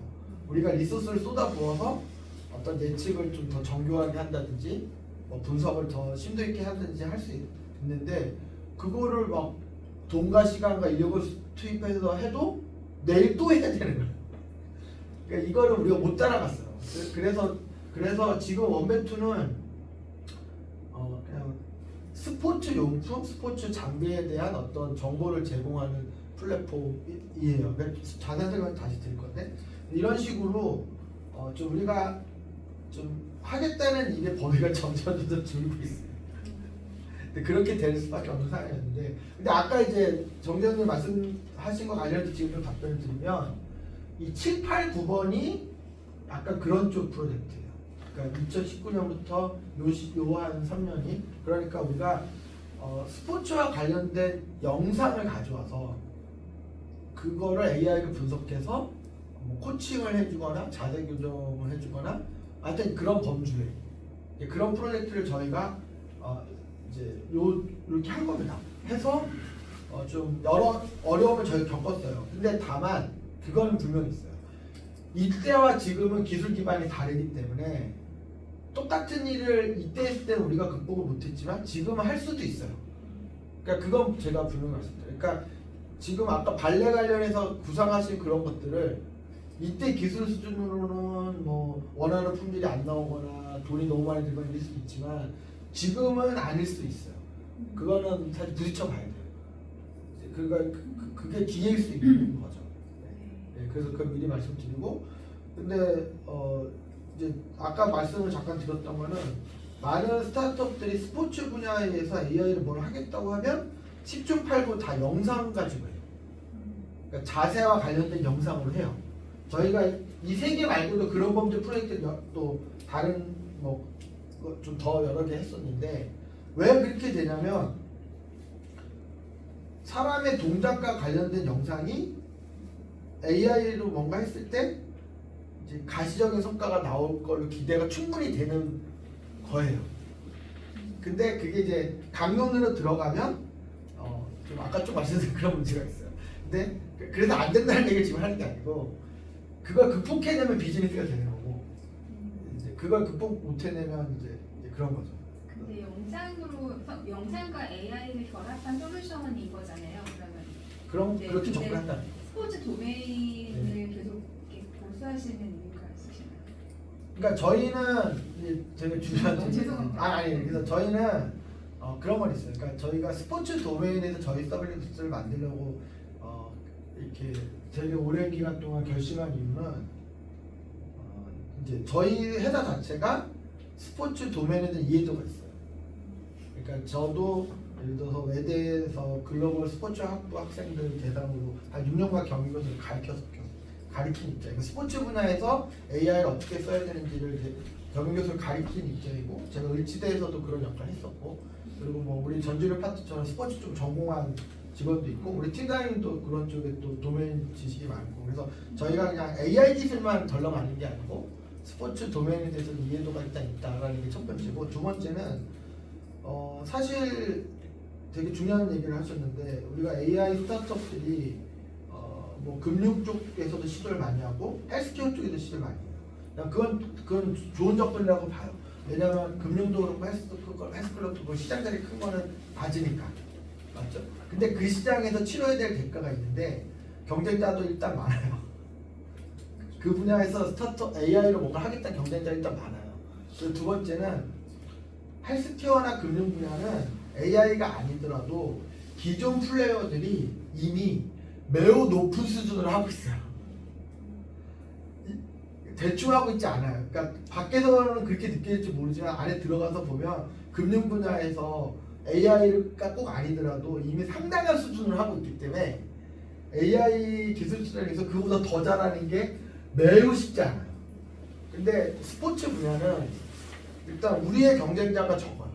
우리가 리소스를 쏟아부어서 어떤 예측을 좀 더 정교하게 한다든지 뭐 분석을 더 심도 있게 한다든지 할 수 있는데 그거를 막 돈과 시간과 인력을 투입해서 해도 내일 또 해야 되는 거예요. 그러니까 이거를 우리가 못 따라갔어요. 그래서 지금 원배투는 그냥 스포츠 용품, 스포츠 장비에 대한 어떤 정보를 제공하는 플랫폼이에요. 자세한 설명은 다시 드릴 건데 이런 식으로 좀 우리가 좀 하겠다는 일의 범위가 점점 줄고 있어요. 근데 그렇게 될 수밖에 없는 상황이었는데 근데 아까 이제 정재현님 말씀하신 거 관련해서 지금 좀 답변을 드리면 이 7, 8, 9번이 약간 그런 쪽 프로젝트예요. 그러니까 2019년부터 요 한 3년이 그러니까 우리가 스포츠와 관련된 영상을 가져와서 그거를 AI를 분석해서 뭐 코칭을 해주거나 자세 교정을 해주거나 하여튼 그런 범주에 그런 프로젝트를 저희가 이제 이렇게 한 겁니다. 해서 좀 여러 어려움을 저희 겪었어요. 근데 다만 그거는 분명히 있어요. 이때와 지금은 기술 기반이 다르기 때문에 똑같은 일을 이때 했을 때는 우리가 극복을 못했지만 지금은 할 수도 있어요. 그러니까 그건 제가 분명히 말씀드려요. 그러니까 지금 아까 발레 관련해서 구상하신 그런 것들을 이때 기술 수준으로는 뭐 원하는 품질이 안 나오거나 돈이 너무 많이 들거나 이럴 수도 있지만 지금은 아닐 수 있어요. 그거는 사실 부딪혀 봐야 돼요. 그게 기회일 수 있는 거죠. 네, 그래서 그 미리 말씀드리고, 근데 이제 아까 말씀을 잠깐 드렸던 거는 많은 스타트업들이 스포츠 분야에서 AI를 뭘 하겠다고 하면 10중 8구 다 영상 가지고 해요. 그러니까 자세와 관련된 영상으로 해요. 저희가 이 세 개 말고도 그런 범죄 프로젝트 또 다른 뭐 좀 더 여러 개 했었는데 왜 그렇게 되냐면 사람의 동작과 관련된 영상이 AI로 뭔가 했을 때 이제 가시적인 성과가 나올 걸로 기대가 충분히 되는 거예요. 근데 그게 이제 강론으로 들어가면 좀 아까 좀 말씀드린 그런 문제가 있어요. 근데 그래서 안 된다는 얘기를 지금 하는 게 아니고 그걸 극복해내면 비즈니스가 되는 거고 이제 그걸 극복 못해내면 이제 그런 거죠. 근데 영상과 AI를 결합한 솔루션인 거잖아요. 그러면 네, 그렇게 근데 접근한다. 스포츠 도메인을 계속 이렇게 고수하시는 이유가 있으시나요? 그러니까 저희는 이제 되게 중요한 죄송합니다. 아니 그래서 저희는 그런 건 있어요. 그러니까 저희가 스포츠 도메인에서 저희 서비스를 만들려고 이렇게 되게 오랜 기간 동안 결심한 이유는 이제 저희 회사 자체가 스포츠 도메인에 대한 이해도가 있어요. 그러니까 저도 예를 들어서 외대에서 글로벌 스포츠 학부 학생들 대상으로 한 6년간 경영교수를 가리킨 입장이고 스포츠 분야에서 AI를 어떻게 써야 되는지를 경영교수를 가리킨 입장이고 제가 을지대에서도 그런 역할을 했었고 그리고 뭐 우리 전주를 파트처럼 스포츠 좀 전공한 직원도 있고 우리 팀장님도 그런 쪽에 또 도메인 지식이 많고 그래서 저희가 그냥 AI 기술만 덜렁하는 게 아니고 스포츠 도메인에 대해서 이해도가 일단 있다라는 게 첫 번째고 두 번째는 사실 되게 중요한 얘기를 하셨는데 우리가 AI 스타트업들이 뭐 금융 쪽에서도 시도를 많이 하고 헬스케어 쪽에도 시도를 많이 해요. 그건 좋은 접근이라고 봐요. 왜냐하면 금융도 그렇고 헬스클럽도 그렇고 시장 자리 큰 거는 맞으니까 맞죠? 근데 그 시장에서 치러야 될 대가가 있는데 경쟁자도 일단 많아요. 그 분야에서 스타트업 AI로 뭔가 하겠다는 경쟁자가 일단 많아요. 그리고 두 번째는 헬스케어나 금융 분야는 AI가 아니더라도 기존 플레이어들이 이미 매우 높은 수준으로 하고 있어요. 대충 하고 있지 않아요. 그러니까 밖에서는 그렇게 느낄지 모르지만 안에 들어가서 보면 금융 분야에서 AI가 꼭 아니더라도 이미 상당한 수준으로 하고 있기 때문에 AI 기술 수준에서 그보다 더 잘하는 게 매우 쉽지 않아요. 근데 스포츠 분야는 일단 우리의 경쟁자가 적어요.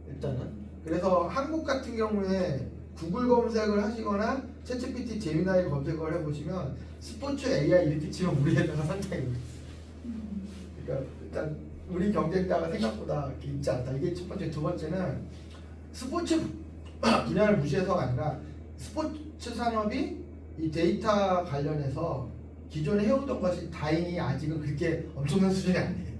일단은. 그래서 한국 같은 경우에 구글 검색을 하시거나 챗GPT, 제미나이 검색을 해보시면 스포츠 AI 이렇게 치면 우리 회사가 상당히 있어요. 그러니까 일단 우리 경쟁자가 생각보다 이렇게 있지 않다. 이게 첫 번째. 두 번째는 스포츠 분야를 무시해서가 아니라 스포츠 산업이 이 데이터 관련해서 기존에 해오던 것이 다행히 아직은 그렇게 엄청난 수준이 아니에요.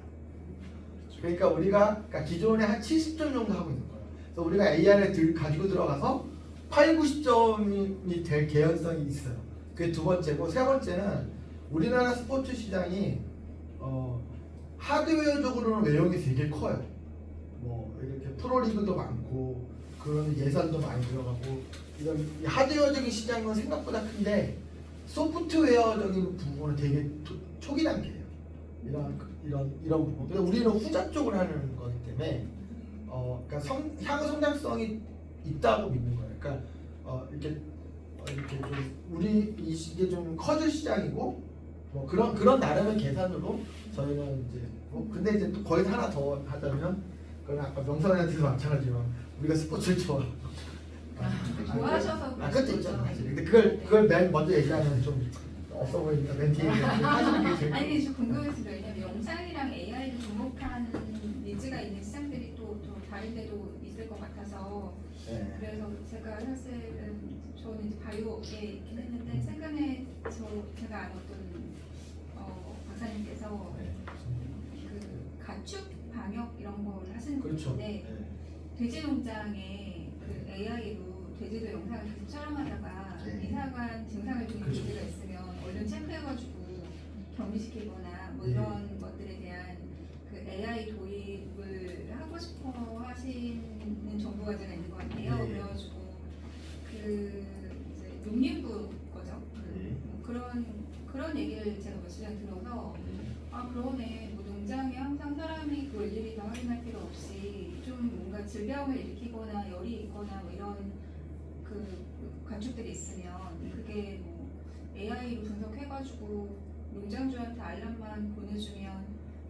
그러니까 우리가 기존에 한 70점 정도 하고 있는 거예요. 그래서 우리가 AI를 가지고 들어가서 8, 90점이 될 개연성이 있어요. 그게 두 번째고 세 번째는 우리나라 스포츠 시장이 하드웨어적으로는 외형이 되게 커요. 뭐 이렇게 프로리그도 많고 그런 예산도 많이 들어가고 이런 하드웨어적인 시장은 생각보다 큰데 소프트웨어적인 부분은 되게 초기 단계예요. 이런 부분. 근데 우리는 후자 쪽을 하는 거기 때문에 그러니까 향후 성장성이 있다고 믿는 거예요. 그러니까 이렇게 좀 우리 이게 좀 커질 시장이고 뭐 그런 나름의 계산으로 저희는 이제 근데 이제 또 거기서 하나 더 하자면 그건 아까 명선한테도 마찬가지지만 우리가 스포츠를 좋아하고 좋아하셔서 그것도 있잖아 사실. 근데 그걸 맨 먼저 얘기하면 좀 없어 보이니까 멘트 얘기하면 사실 그게 제일 아니 좀 궁금했어요. 왜냐면 영상이랑 AI를 주목하는 니즈가 있는 시장들이 또 다른 데도 있을 것 같아서 네. 그래서 제가 사실은 저는 이제 바이오에 있긴 했는데 최근에 제가 아는 어떤 박사님께서 그 가축 방역 이런 걸 하시는 그렇죠. 분인데 돼지 농장에 그 AI로 돼지들 영상을 계속 촬영하다가 네. 이상한 증상을 보이는 그렇죠. 돼지가 있으면 얼른 체크해가지고 격리시키거나 뭐 이런 것들에 대한 그 AI 도입을 하고 싶어 하시는 정부과제가 있는 것 같아요. 네. 그래가지고 그 이제 농림부 거죠. 네. 뭐 그런 얘기를 제가 며칠 전에 들어서 아 그러네. 뭐 농장에 항상 사람이 그걸 일일이 다 확인할 필요 없이 좀 뭔가 질병을 일으키거나 열이 있거나 뭐 이런 그 가축들이 있으면 그게 뭐 AI로 분석해가지고 농장주한테 알람만 보내주면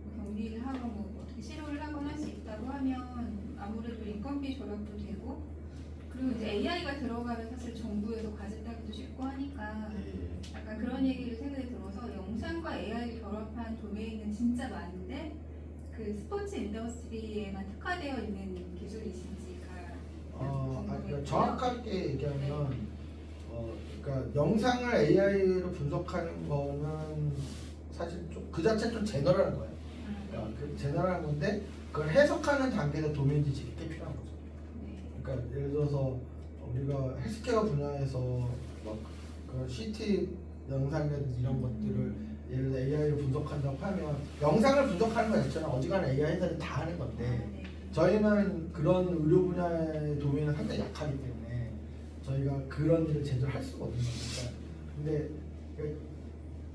뭐 격리를 하고 뭐 어떻게 치료를 하거나 할 수 있다고 하면 아무래도 인건비 절약도 되고 그리고 이제 AI가 들어가면 사실 정부에서 과제 따기도 쉽고 하니까 약간 그런 얘기를 최근에 들어서 영상과 AI를 결합한 도메인은 진짜 많은데 그 스포츠 인더스트리에만 특화되어 있는 기술이신지가 그러니까 정확하게 얘기하면 그러니까 영상을 AI로 분석하는 거는 사실 좀 그 자체는 좀 제너럴한 거예요. 그러니까 그 제너럴한 건데 그걸 해석하는 단계에서 도메인 지식이 꽤 필요한 거죠. 그러니까 예를 들어서 우리가 헬스케어 분야에서 막 그 CT 영상이라든지 이런 것들을 예를 들어 AI로 분석한다고 하면 영상을 분석하는 거 자체는 어지간한 AI 회사들이 다 하는 건데 저희는 그런 의료 분야의 도메인은 상당히 약하기 때문에 저희가 그런 일을 제대로 할 수가 없는 거니까.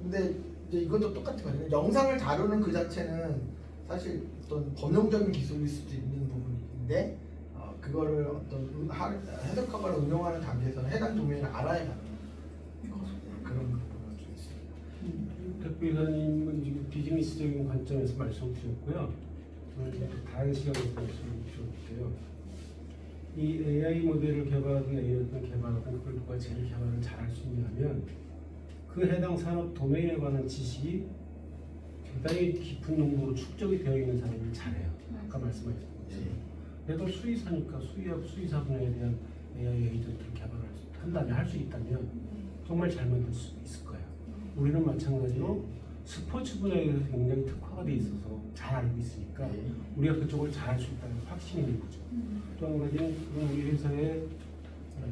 근데 이제 이것도 똑같은 거죠. 영상을 다루는 그 자체는 사실 어떤 범용적인 기술일 수도 있는 부분인데 그거를 어떤 해석하거나 응용하는 단계에서는 해당 도메인을 알아야 가는 그런 부분이 좀 있습니다. 백 이사님은 지금 비즈니스적인 관점에서 말씀 주셨고요. 저는 이제 다른 시각에서 말씀을 주셨는데요. 이 AI 모델을 개발하든 AI를 개발하든 그걸 누가 제일 개발을 잘할 수 있냐면 그 해당 산업 도메인에 관한 지식이 굉장히 깊은 농도로 축적이 되어 있는 사람이 잘해요. 아까 말씀하신 것처럼. 내가 수의사니까 수의사 분야에 대한 AI 에이전트를 개발한다면 할 수 있다면 정말 잘 만들 수 있을 거예요. 우리는 마찬가지로 스포츠 분야에 대해서 굉장히 특화가 돼 있어서 잘 알고 있으니까 우리가 그쪽을 잘 할 수 있다는 확신이 있는 거죠. 또 한 가지는 그건 우리 회사의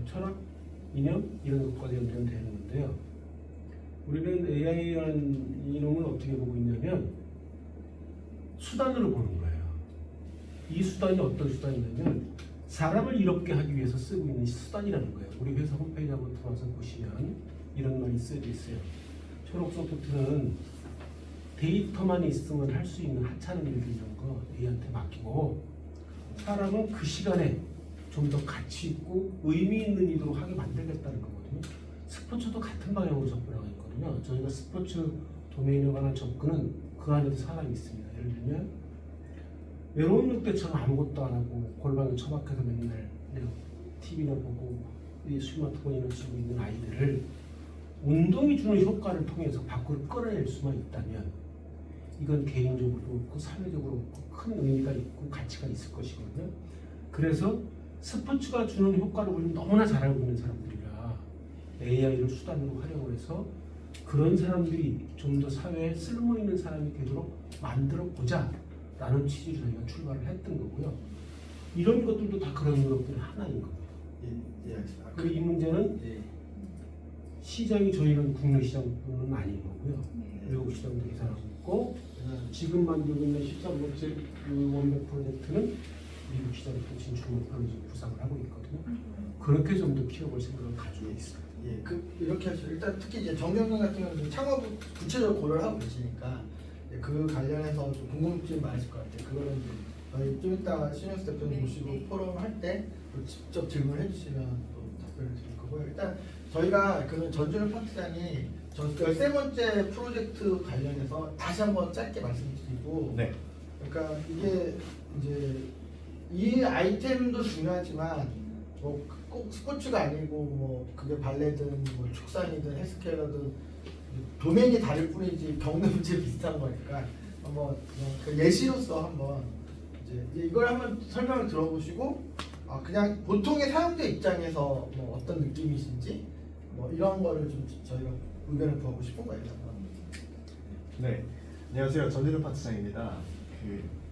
철학, 이념 이런 것과 연관되는 건데요. 우리는 AI라는 이놈을 어떻게 보고 있냐면 수단으로 보는 거예요. 이 수단이 어떤 수단이냐면 사람을 이롭게 하기 위해서 쓰고 있는 수단이라는 거예요. 우리 회사 홈페이지 한번 들어와서 보시면 이런 말이 쓰여져 있어요. 초록 소프트는 데이터만 있으면 할 수 있는 하찮은 일들 이런 거 A한테 맡기고 사람은 그 시간에 좀 더 가치 있고 의미 있는 일으로 하게 만들겠다는 거거든요. 스포츠도 같은 방향으로 접근하고 있거든요. 저희가 스포츠 도메인에 관한 접근은 그 안에도 사람이 있습니다. 예를 들면 외로운 늑대처럼 아무것도 안 하고 골방에 처박혀서 맨날 그냥 TV나 보고 이 스마트폰이나 쓰고 있는 아이들을 운동이 주는 효과를 통해서 밖으로 끌어낼 수만 있다면 이건 개인적으로도 그렇고 사회적으로 큰 의미가 있고 가치가 있을 것이거든요. 그래서 스포츠가 주는 효과를 우리는 너무나 잘 알고 있는 사람들이라 AI를 수단으로 활용을 해서 그런 사람들이 좀 더 사회에 쓸모있는 사람이 되도록 만들어보자 라는 취지로 저희가 출발을 했던 거고요. 이런 것들도 다 그런 노력들의 하나인 거예요. 그 이 문제는 시장이 저희는 국내 시장뿐은 아닌 거고요. 외국 시장도 계산하고 있고 지금 만들고 있는 13번째 그 원백 프로젝트는 미국 시장에 진출 목표를 구상을 하고 있거든요. 그렇게 좀 더 키워볼 생각을 가지고 있어요. 이렇게 해서 일단 특히 이제 정경련 같은 경우는 창업을 구체적으로 고려를 하고 계시니까 그 관련해서 좀 궁금증이 많으실 것 같아요. 그거는 이제 저희 좀 이따 신현수 대표님 모시고 포럼 할 때 직접 질문해 주시면 또 답변을 드릴 거고요. 일단 저희가 그 전준우 파트장이 13번째 프로젝트 관련해서 다시 한번 짧게 말씀드리고 그러니까 이게 이제 이 아이템도 중요하지만 뭐 꼭 스포츠가 아니고 뭐 그게 발레든 뭐 축산이든 헬스케어든 도메인이 다를 뿐이지 겪는 문제 비슷한 거니까 한번 그 예시로서 한번 이제 이걸 한번 설명을 들어보시고 그냥 보통의 사용자 입장에서 뭐 어떤 느낌이신지 뭐 이런 거를 좀 저희가 의견을 구하고 싶은 거예요. 네, 안녕하세요. 전진우 파트장입니다.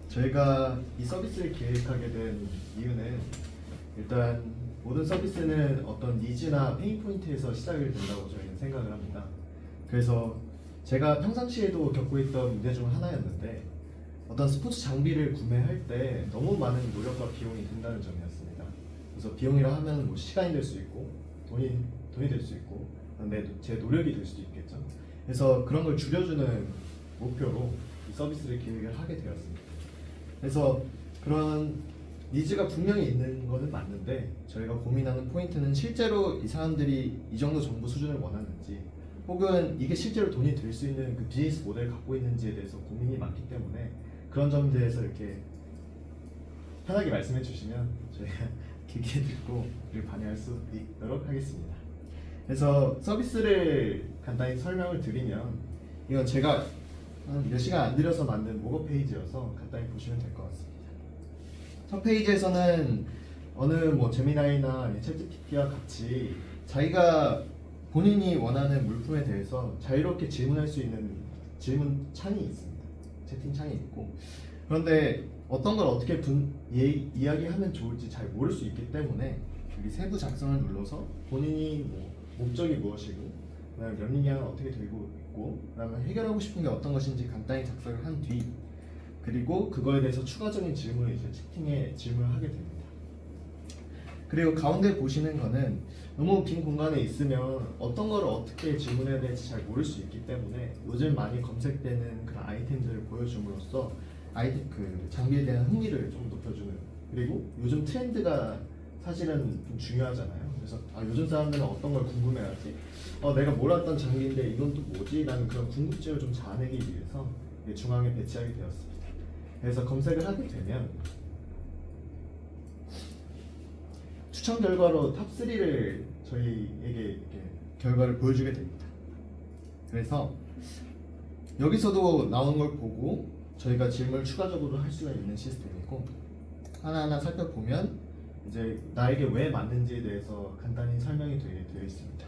저희가 이 서비스를 기획하게 된 이유는 일단 모든 서비스는 어떤 니즈나 페인 포인트에서 시작이 된다고 저희는 생각을 합니다. 그래서 제가 평상시에도 겪고 있던 문제 중 하나였는데 어떤 스포츠 장비를 구매할 때 너무 많은 노력과 비용이 든다는 점이었습니다. 그래서 비용이라 하면 뭐 시간이 될 수 있고 돈이 될 수 있고 제 노력이 될 수도 있겠죠. 그래서 그런 걸 줄여주는 목표로 이 서비스를 기획을 하게 되었습니다. 그래서 그런 니즈가 분명히 있는 것은 맞는데 저희가 고민하는 포인트는 실제로 이 사람들이 이 정도 정보 수준을 원하는지 혹은 이게 실제로 돈이 될 수 있는 그 비즈니스 모델을 갖고 있는지에 대해서 고민이 많기 때문에 그런 점에 대해서 이렇게 편하게 말씀해 주시면 저희가 깊게 듣고 그리고 반영할 수 있도록 하겠습니다. 그래서 서비스를 간단히 설명을 드리면 이건 제가 한 몇 시간 안 들여서 만든 모거 페이지여서 간단히 보시면 될 것 같습니다. 첫 페이지에서는 어느 뭐 제미나이나 챗GPT와 같이 자기가 본인이 원하는 물품에 대해서 자유롭게 질문할 수 있는 질문 창이 있습니다. 채팅창이 있고 그런데 어떤 걸 어떻게 이야기하면 좋을지 잘 모를 수 있기 때문에 여기 세부 작성을 눌러서 본인이 뭐 목적이 무엇이고 그다음에 러닝량은 어떻게 되고 있고 그다음에 해결하고 싶은 게 어떤 것인지 간단히 작성을 한 뒤 그리고 그거에 대해서 추가적인 질문을 이제 채팅에 질문을 하게 됩니다. 그리고 가운데 보시는 거는 너무 빈 공간에 있으면 어떤 걸 어떻게 질문해야 될지 잘 모를 수 있기 때문에 요즘 많이 검색되는 그런 아이템들을 보여줌으로써 그 장비에 대한 흥미를 좀 높여주는 그리고 요즘 트렌드가 사실은 좀 중요하잖아요. 그래서 요즘 사람들은 어떤 걸 궁금해하지? 내가 몰랐던 장비인데 이건 또 뭐지? 라는 그런 궁금증을 좀 자아내기 위해서 중앙에 배치하게 되었습니다. 그래서 검색을 하게 되면 추천 결과로 탑3를 저희에게 이렇게 결과를 보여주게 됩니다. 그래서 여기서도 나오는 걸 보고 저희가 질문을 추가적으로 할 수가 있는 시스템이고 하나하나 살펴보면 이제 나에게 왜 맞는지에 대해서 간단히 설명이 되어 있습니다.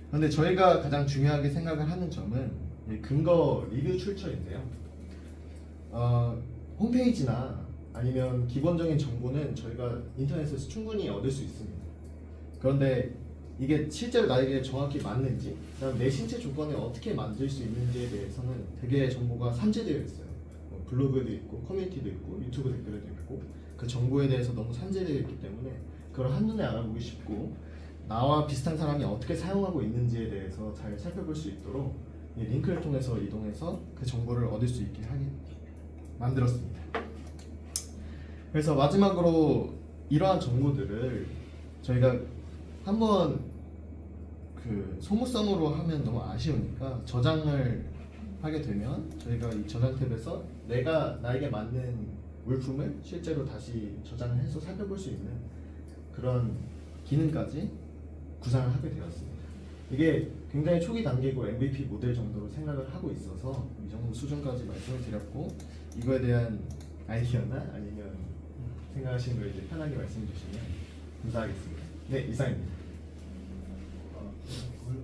그런데 저희가 가장 중요하게 생각을 하는 점은 근거 리뷰 출처인데요. 홈페이지나 아니면 기본적인 정보는 저희가 인터넷에서 충분히 얻을 수 있습니다. 그런데 이게 실제로 나에게 정확히 맞는지 그다음 내 신체 조건에 어떻게 만들 수 있는지에 대해서는 되게 정보가 산재되어 있어요. 블로그도 있고 커뮤니티도 있고 유튜브 댓글도 있고 그 정보에 대해서 너무 산재되어 있기 때문에 그걸 한눈에 알아보기 쉽고 나와 비슷한 사람이 어떻게 사용하고 있는지에 대해서 잘 살펴볼 수 있도록 이 링크를 통해서 이동해서 그 정보를 얻을 수 있게 하게 만들었습니다. 그래서 마지막으로 이러한 정보들을 저희가 한번 그 소모성으로 하면 너무 아쉬우니까 저장을 하게 되면 저희가 이 저장 탭에서 나에게 맞는 물품을 실제로 다시 저장을 해서 살펴볼 수 있는 그런 기능까지 구상을 하게 되었습니다. 이게 굉장히 초기 단계고 MVP 모델 정도로 생각을 하고 있어서 이 정도 수준까지 말씀을 드렸고 이거에 대한 아이디어나 아니면 생각하시는 걸 이제 편하게 말씀해 주시면 감사하겠습니다. 네, 이상입니다.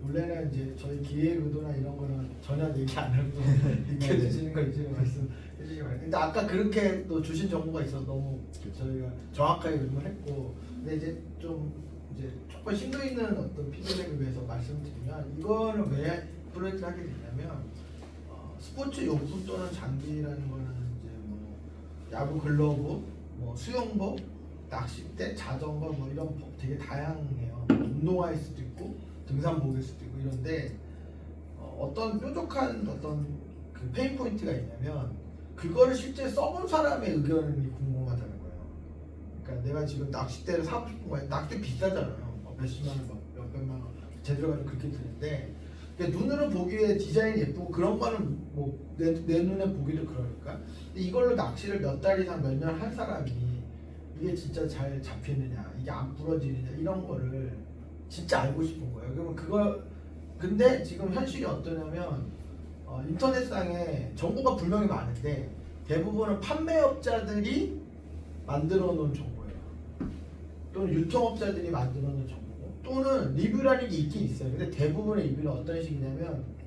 원래는 이제 저희 기획 의도나 이런 거는 전혀 얘기 안 하고 익혀주시는 거 이제 말씀해 주시기 바랍니다. 근데 아까 그렇게 또 주신 정보가 있어서 너무 저희가 정확하게 의논했고 근데 이제 좀 이제 조금 심도 있는 어떤 피드백을 위해서 말씀드리면 이거는 왜 프로젝트를 하게 됐냐면 스포츠 용품 또는 장비라는 거는 이제 뭐 야구 글러브, 뭐 수영복, 낚싯대, 자전거 뭐 이런 되게 다양해요. 운동화일 수도 있고 등산복일 수도 있고 이런데 어떤 뾰족한 어떤 그 페인 포인트가 있냐면 그거를 실제 써본 사람의 의견이 궁금하다는 거예요. 그러니까 내가 지금 낚싯대를 사고 싶은 거야. 낚싯대 비싸잖아요. 몇십만 원, 몇백만 원 제대로 가지고 그렇게 드는데 눈으로 보기에 디자인이 예쁘고 그런 거는 뭐 내 눈에 보기도 그러니까 근데 이걸로 낚시를 몇 달 이상 몇 년 한 사람이 이게 진짜 잘 잡히느냐 이게 안 부러지느냐 이런 거를 진짜 알고 싶은 거예요. 그러면 그거 근데 지금 현실이 어떠냐면 인터넷상에 정보가 분명히 많은데 대부분은 판매업자들이 만들어 놓은 정보예요. 또는 유통업자들이 만들어 놓은 정보고 또는 리뷰라는 게 있긴 있어요. 근데 대부분의 리뷰는 어떤 식이냐면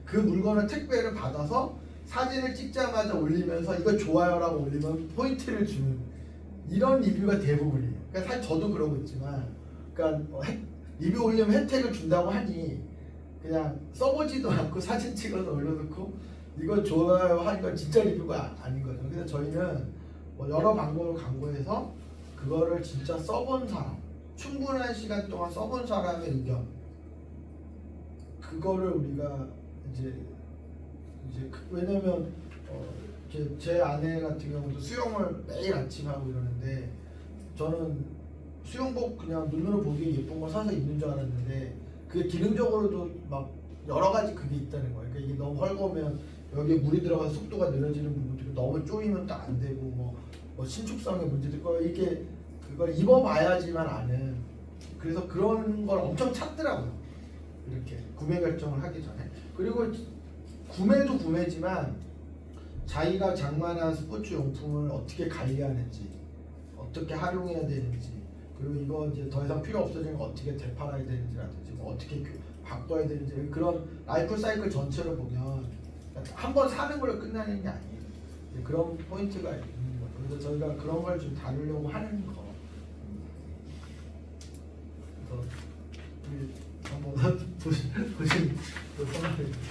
그 물건을 택배를 받아서 사진을 찍자마자 올리면서 이거 좋아요라고 올리면 포인트를 주는 이런 리뷰가 대부분이에요. 그러니까 사실 저도 그러고 있지만 그러니까 리뷰 올리면 혜택을 준다고 하니 그냥 써보지도 않고 사진 찍어서 올려놓고 이거 좋아요 하는 건 진짜 리뷰가 아닌 거죠. 그래서 저희는 뭐 여러 방법을 강구해서 그거를 진짜 써본 사람, 충분한 시간 동안 써본 사람의 의견, 그거를 우리가 이제 왜냐면 제 아내 같은 경우도 수영을 매일 아침 하고 이러는데 저는 수영복 그냥 눈으로 보기에 예쁜 거 사서 입는 줄 알았는데 그게 기능적으로도 막 여러 가지 그게 있다는 거예요. 그러니까 이게 너무 헐거우면 여기에 물이 들어가서 속도가 느려지는 부분도 있고 너무 쪼이면 또 안 되고 뭐 신축성의 문제도 있고 이게 그걸 입어봐야지만 아는, 그래서 그런 걸 엄청 찾더라고요. 이렇게 구매 결정을 하기 전에. 그리고 구매도 구매지만 자기가 장만한 스포츠 용품을 어떻게 관리하는지, 어떻게 활용해야 되는지, 그리고 이거 이제 더 이상 필요 없어지는 거 어떻게 되팔아야 되는지라든지, 뭐 어떻게 바꿔야 되는지, 그런 라이프 사이클 전체를 보면 한 번 사는 걸로 끝나는 게 아니에요. 그런 포인트가 있는 거죠. 그래서 저희가 그런 걸 좀 다루려고 하는 거. 그래서 한번 보신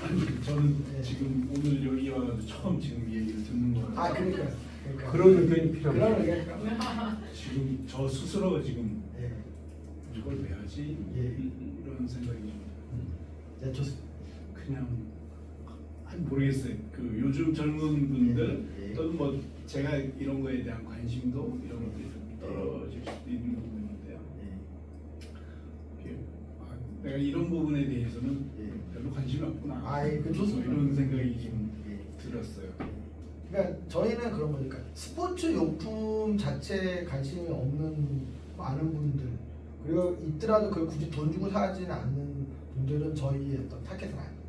아니, 저는 네. 지금 오늘 여기 와서 처음 지금 이 얘기를 듣는 거예요. 그러니까 그런 의견이 필요합니다. 그런 의견. 지금 저 스스로가 지금 예. 이걸 왜 하지? 예. 이런 생각이 좀 네, 좋습니다. 그냥 모르겠어요. 그 요즘 젊은 분들 예, 예. 또는 뭐 제가 이런 거에 대한 관심도 이런 것들이 좀 떨어질 수도 있는 부분인데요. 이게, 내가 이런 부분에 대해서는 예. 별로 관심이 없구나. 그 좋습니다. 이런 생각이 좀 예. 들었어요. 그러니까 저희는 그런 거니까 스포츠 용품 자체에 관심이 없는 많은 분들, 그리고 있더라도 그걸 굳이 돈 주고 사지는 않는 분들은 저희의 어떤 타겟은 아니에요.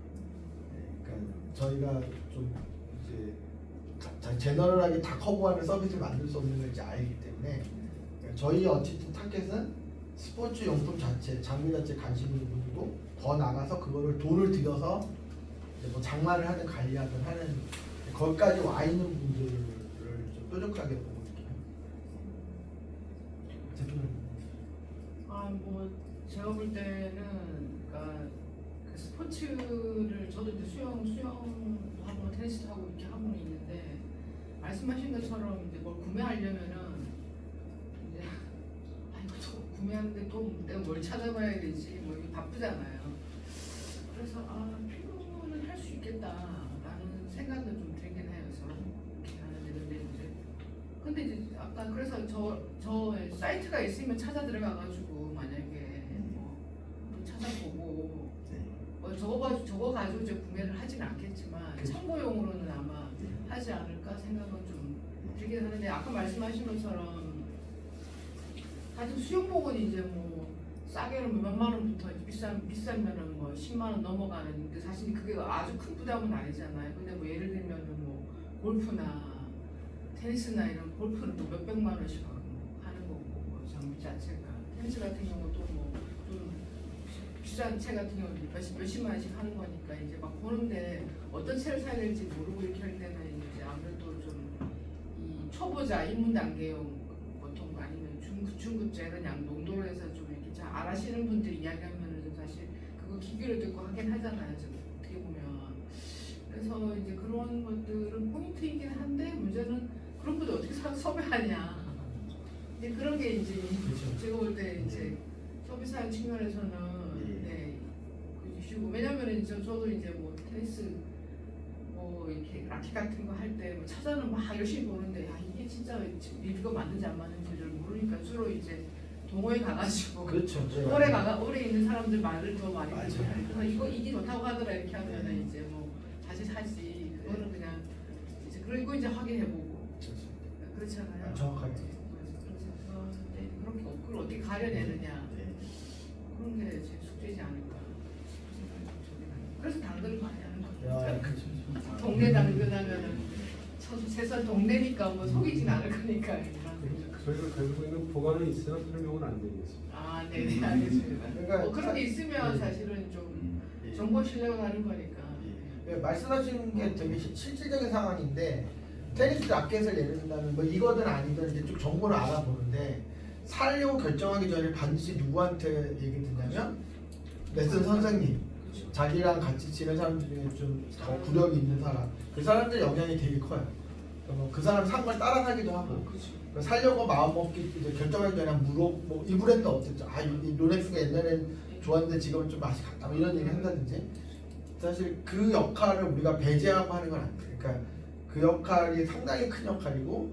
그러니까 저희가 좀 이제 제너럴하게 다 커버하는 서비스를 만들 수 없는 걸 이제 알기 때문에 그러니까 저희 어쨌든 타겟은 스포츠 용품 자체, 장비 자체 관심 있는 분이고, 더 나가서 그거를 돈을 들여서 이제 뭐 장만을 하든 관리하든 하는 거기까지 와 있는 분들을 좀 뾰족하게 보고 있긴 합니다. 뭐 제가 볼 때는 그러니까 그 스포츠를 저도 이제 수영하고 테니스도 하고 이렇게 하고는 있는데, 말씀하신 것처럼 이제 뭘 구매하려면은 이제 이거 구매하는데 또 내가 뭘 찾아봐야 되지, 뭐 이게 바쁘잖아요. 그래서 필요는 할 수 있겠다라는 생각은 좀 들긴 해요. 저는 이렇게 하는데 근데 이제 아까 그래서 저 사이트가 있으면 찾아 들어가가지고 만약에 뭐 찾아보고 뭐 저거 가지고 이제 구매를 하지는 않겠지만 그치. 참고용으로는 아마 하지 않을까 생각은 좀 들긴 하는데, 아까 말씀하신 것처럼 가지고 수영복은 이제 뭐 싸게는 몇만 원부터 비싸면은 뭐 10만 원 넘어가는데 사실 그게 아주 큰 부담은 아니잖아요. 근데 뭐 예를 들면은 뭐 골프나 테니스나 이런 골프는 또 몇백만 원씩 하는 거고, 뭐 장비 자체가 테니스 같은 경우도 뭐 좀 비싼 채 같은 경우도 몇십만 원씩 하는 거니까 이제 막 보는데 어떤 채를 사야 될지 모르고 이렇게 할 때는 이제 아무래도 좀 이 초보자 입문 단계용 보통 아니면 중급자 이런 농도로 해서 좀 이렇게 잘 알아시는 분들이 이야기하면은 좀 사실 그거 기교를 듣고 하긴 하잖아요. 좀 어떻게 보면. 그래서 이제 그런 것들은 포인트이긴 한데 문제는 그런 분들 어떻게 섭외하냐. 근데 그런 게 이제 제가 볼 때 이제 서비스하는 측면에서는 그 이슈고, 왜냐면 이제 저도 이제 뭐 테니스 뭐 이렇게 라켓 같은 거 할 때 뭐 찾아는 막 열심히 보는데 이게 진짜 리뷰가 맞는지 안 맞는지를 모르니까 주로 이제 동호회 가가지고 그렇죠. 오래 있는 사람들 말을 더 많이 맞아요. 듣고, 그래서 이게 좋다고 하더라 이렇게 하면은 이제 뭐 다시 사지. 그거는 그냥 이제 그리고 이제 확인해보고 그렇잖아요. 정확하게. 그래서 그렇게 그걸 어떻게 가려내느냐, 그런 게 제 숙제이지 않을까. 그래서 당근을 많이 하는 거예요. 동네 당근하면은 최소한 동네니까 뭐 속이진 않을 거니까. 저희가 가지고 있는 보관은 있어요. 설명은 안 드리겠습니다. 네네, 알겠습니다. 그러니까 그런 게 있으면 사실은 좀 정보 신뢰가 가는 거니까. 말씀하신 게 되게 실질적인 상황인데, 테니스 라켓을 예를 든다면 뭐 이거든 아니든 이제 좀 정보를 알아보는데, 사려고 결정하기 전에 반드시 누구한테 얘기 듣냐면 레슨 선생님, 자기랑 같이 지낸 사람 중에 좀 더 구력이 있는 사람, 그 사람들 영향이 되게 커요. 그 사람 산 걸 따라 사기도 하고, 살려고 마음 먹기 이제 결정하기 전에 뭐 이 브랜드 어땠죠? 이 롤렉스가 옛날엔 좋았는데 지금은 좀 맛이 같다. 뭐 이런 얘기 한다든지. 사실 그 역할을 우리가 배제하고 하는 건 안 돼. 그러니까 그 역할이 상당히 큰 역할이고,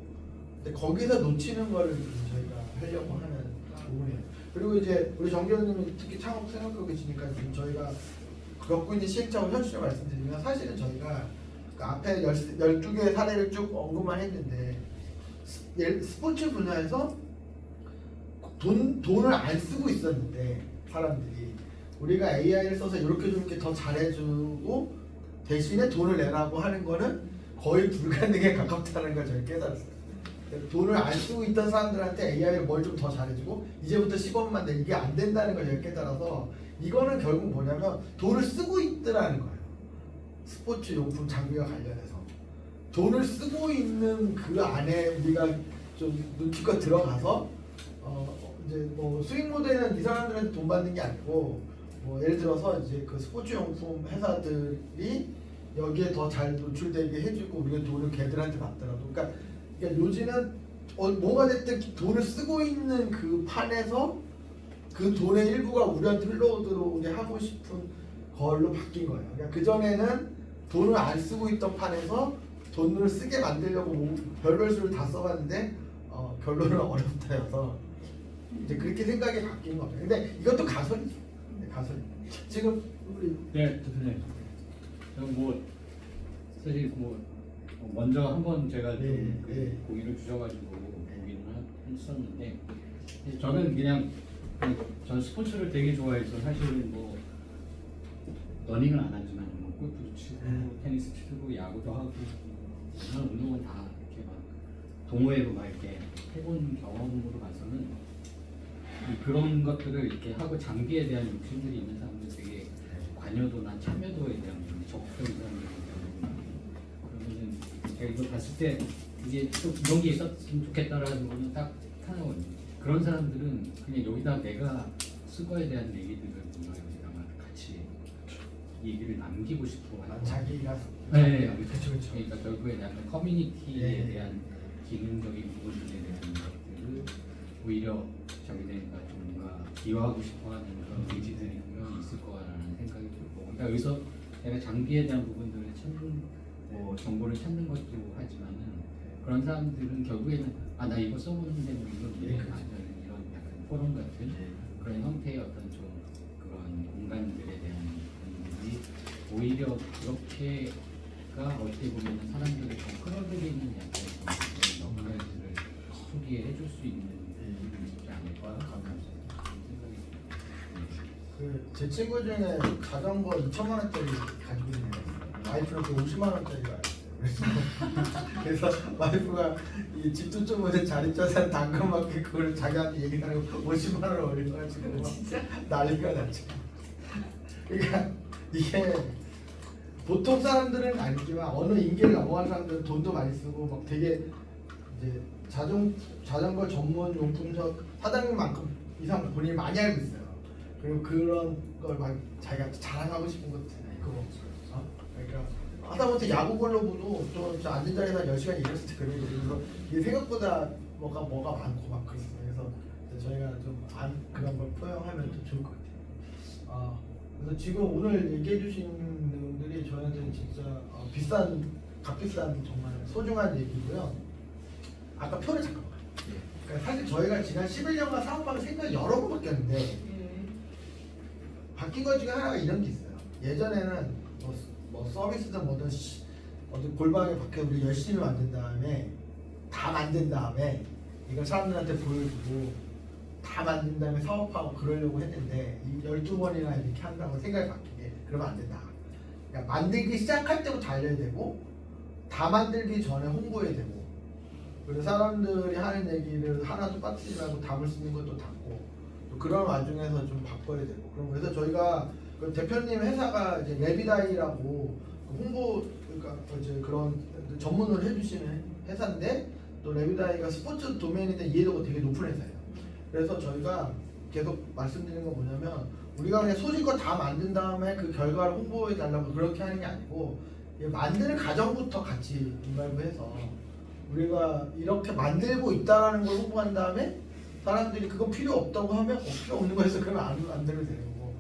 근데 거기서 놓치는 거를 저희가 하려고 하는 부분이에요. 그리고 이제 우리 정교수님이 특히 창업 생각하고 계시니까 지금 저희가 겪고 있는 시행착오 현실을 말씀드리면 사실은 저희가 그 앞에 12개의 사례를 쭉 언급만 했는데 스포츠 분야에서 돈을 안 쓰고 있었는데 사람들이 우리가 AI를 써서 이렇게 저렇게 더 잘해주고 대신에 돈을 내라고 하는 거는 거의 불가능에 가깝다는 걸 저희 깨달았어요. 돈을 안 쓰고 있던 사람들한테 AI를 뭘 좀 더 잘해주고 이제부터 10원만 내 이게 안 된다는 걸 저희 깨달아서 이거는 결국 뭐냐면 돈을 쓰고 있더라는 거예요. 스포츠 용품 장비와 관련해서 돈을 쓰고 있는 그 안에 우리가 좀 눈치껏 들어가서 이제 뭐 수익 모델은 이 사람들한테 돈 받는 게 아니고 뭐 예를 들어서 이제 그 스포츠 용품 회사들이 여기에 더 잘 노출되게 해주고 우리가 돈을 걔들한테 받더라도 그러니까 요지는 뭐가 됐든 돈을 쓰고 있는 그 판에서 그 돈의 일부가 우리한테 흘러오도록 하고 싶은 걸로 바뀐 거예요. 그러니까 그전에는 돈을 안 쓰고 있던 판에서 돈을 쓰게 만들려고 뭐 별별 수를 다 써봤는데 결론은 어렵다여서 이제 그렇게 생각이 바뀐 거죠. 근데 이것도 가설이죠. 네, 가설. 지금 우리 네, 대표님. 저는 뭐 사실 뭐 먼저 한번 제가 좀 네, 그 네. 고기를 주셔가지고 보기는 했었는데 저는 그냥 전 스포츠를 되게 좋아해서 사실은 뭐 러닝은 안 하지만 뭐 골프도 치고 테니스 치고 야구도 하고 그런 운동은 다 이렇게 막 동호회로 막 이렇게 해본 경험으로 봐서는 그런 것들을 이렇게 하고 장비에 대한 욕심들이 있는 사람들 되게 관여도나 참여도에 대한 적극적인 사람들이기 때문에 그러면은 제가 이걸 봤을 때 이게 또 이런 게 있었으면 좋겠다라는 거는 딱 하나거든요. 그런 사람들은 그냥 여기다 내가 쓴 거에 대한 얘기들을 뭔가 여기다가 같이 얘기를 남기고 싶어 하는 자기가 네, 그렇죠. 그러니까 결국에 약간 커뮤니티에 네. 대한 기능적인 부분들에 대한 것들을 오히려 자기네가 좀 뭔가 기여하고 싶어하는 그런 의지들이 분명히 있을 거라는 생각이 들고, 그러니까 여기서 내가 장비에 대한 부분들을 찾는 뭐 정보를 찾는 것도 하지만은 그런 사람들은 결국에는 나 이거 써보는데 뭐 이건 네, 왜 그렇죠. 맞아 이런 약간 포럼 같은 그런 형태의 어떤 좀 그런 공간들에 대한 부분들이 오히려 그렇게가 어떻게 보면 사람들을 더 끌어들이는 약간 그런 역할들을 초기에 해줄 수 있는 부분이지 않을까 그런 생각이 듭니다. 제 친구 중에 자전거 2천만 원짜리 가지고 있는 애가 있어요. 와이프는 그 50만 원짜리가 있어요. 그래서 와이프가 이 집두쪽에 자립자산 당근마켓 그걸 자기한테 얘기하는 거 50만 원을 올려가지고 난리가 났죠. 그러니까 이게 보통 사람들은 아니지만 어느 인계를 넘어간 사람들은 돈도 많이 쓰고 막 되게 이제 자전거 전문 용품샵 사장님만큼 이상 본인이 많이 알고 있어요. 그리고 그런 걸 막 자기가 자랑하고 싶은 것도 있고, 그러니까 하다못해 야구 글러브도 또 앉은 자리에서 10시간 일했을 때 그래요. 그래서 이게 생각보다 뭐가 많고 막 그랬어요. 그래서 저희가 좀 그런 걸 포용하면 더 좋을 것 같아요. 그래서 지금 오늘 얘기해 주신 내용들이 저희한테는 진짜 값비싼 정말 소중한 얘기고요. 아까 표를 잠깐만. 그러니까 사실 저희가 지난 11년간 사업하는 생각이 여러 번 바뀌었는데 바뀐 것 중에 하나가 이런 게 있어요. 예전에는 뭐 서비스든 뭐든 어디 골방에 밖에 우리 열심히 만든 다음에 다 만든 다음에 이걸 사람들한테 보여주고 다 만든 다음에 사업하고 그러려고 했는데 이 12번이나 이렇게 한다고 생각이 바뀌게 그러면 안 된다. 그러니까 만들기 시작할 때부터 알려야 되고 다 만들기 전에 홍보해야 되고 그리고 사람들이 하는 얘기를 하나도 빠뜨리지 말고 담을 수 있는 것도 담고 또 그런 와중에서 좀 바꿔야 되고 그래서 저희가 그 대표님 회사가 이제 레비다이라고 홍보 그러니까 이제 그런 전문을 해주시는 회사인데 또 레비다이가 스포츠 도메인에 대한 이해도가 되게 높은 회사예요. 그래서 저희가 계속 말씀드리는 건 뭐냐면 우리가 그냥 소질껏 다 만든 다음에 그 결과를 홍보해 달라고 그렇게 하는 게 아니고 이 만드는 과정부터 같이 인발부해서 우리가 이렇게 만들고 있다라는 걸 홍보한 다음에 사람들이 그거 필요 없다고 하면 필요 없는 거에서 그러면 안 만들어도 되는 거고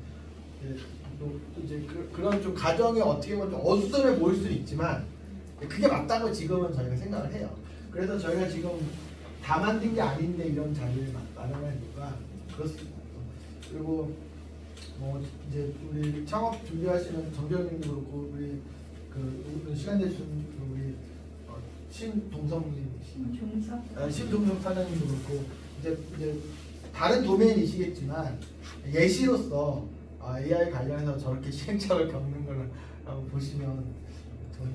또 이제 그런 좀 과정이 어떻게 보면 좀 어수선해 보일 수는 있지만 그게 맞다고 지금은 저희가 생각을 해요. 그래서 저희가 지금 다 만든 게 아닌데 이런 자리를 마련한 이유가 그렇습니다. 그리고 뭐 이제 우리 창업 준비하시는 정재현님도 그렇고 우리 그 시간 내주신 우리 신동성님 신동성 사장님도 그렇고 이제 다른 도메인이시겠지만 예시로서 AI 관련해서 저렇게 시행착오를 겪는 걸 한번 보시면 도움이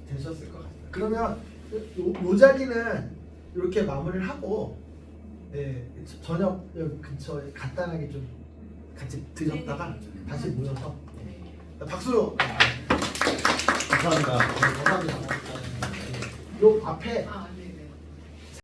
되셨을 것 같아요. 그러면 요 자리는 이렇게 마무리를 하고 저녁 근처에 간단하게 좀 같이 드셨다가 다시 모여서 박수로 감사합니다. 감사합니다. 요 앞에 아,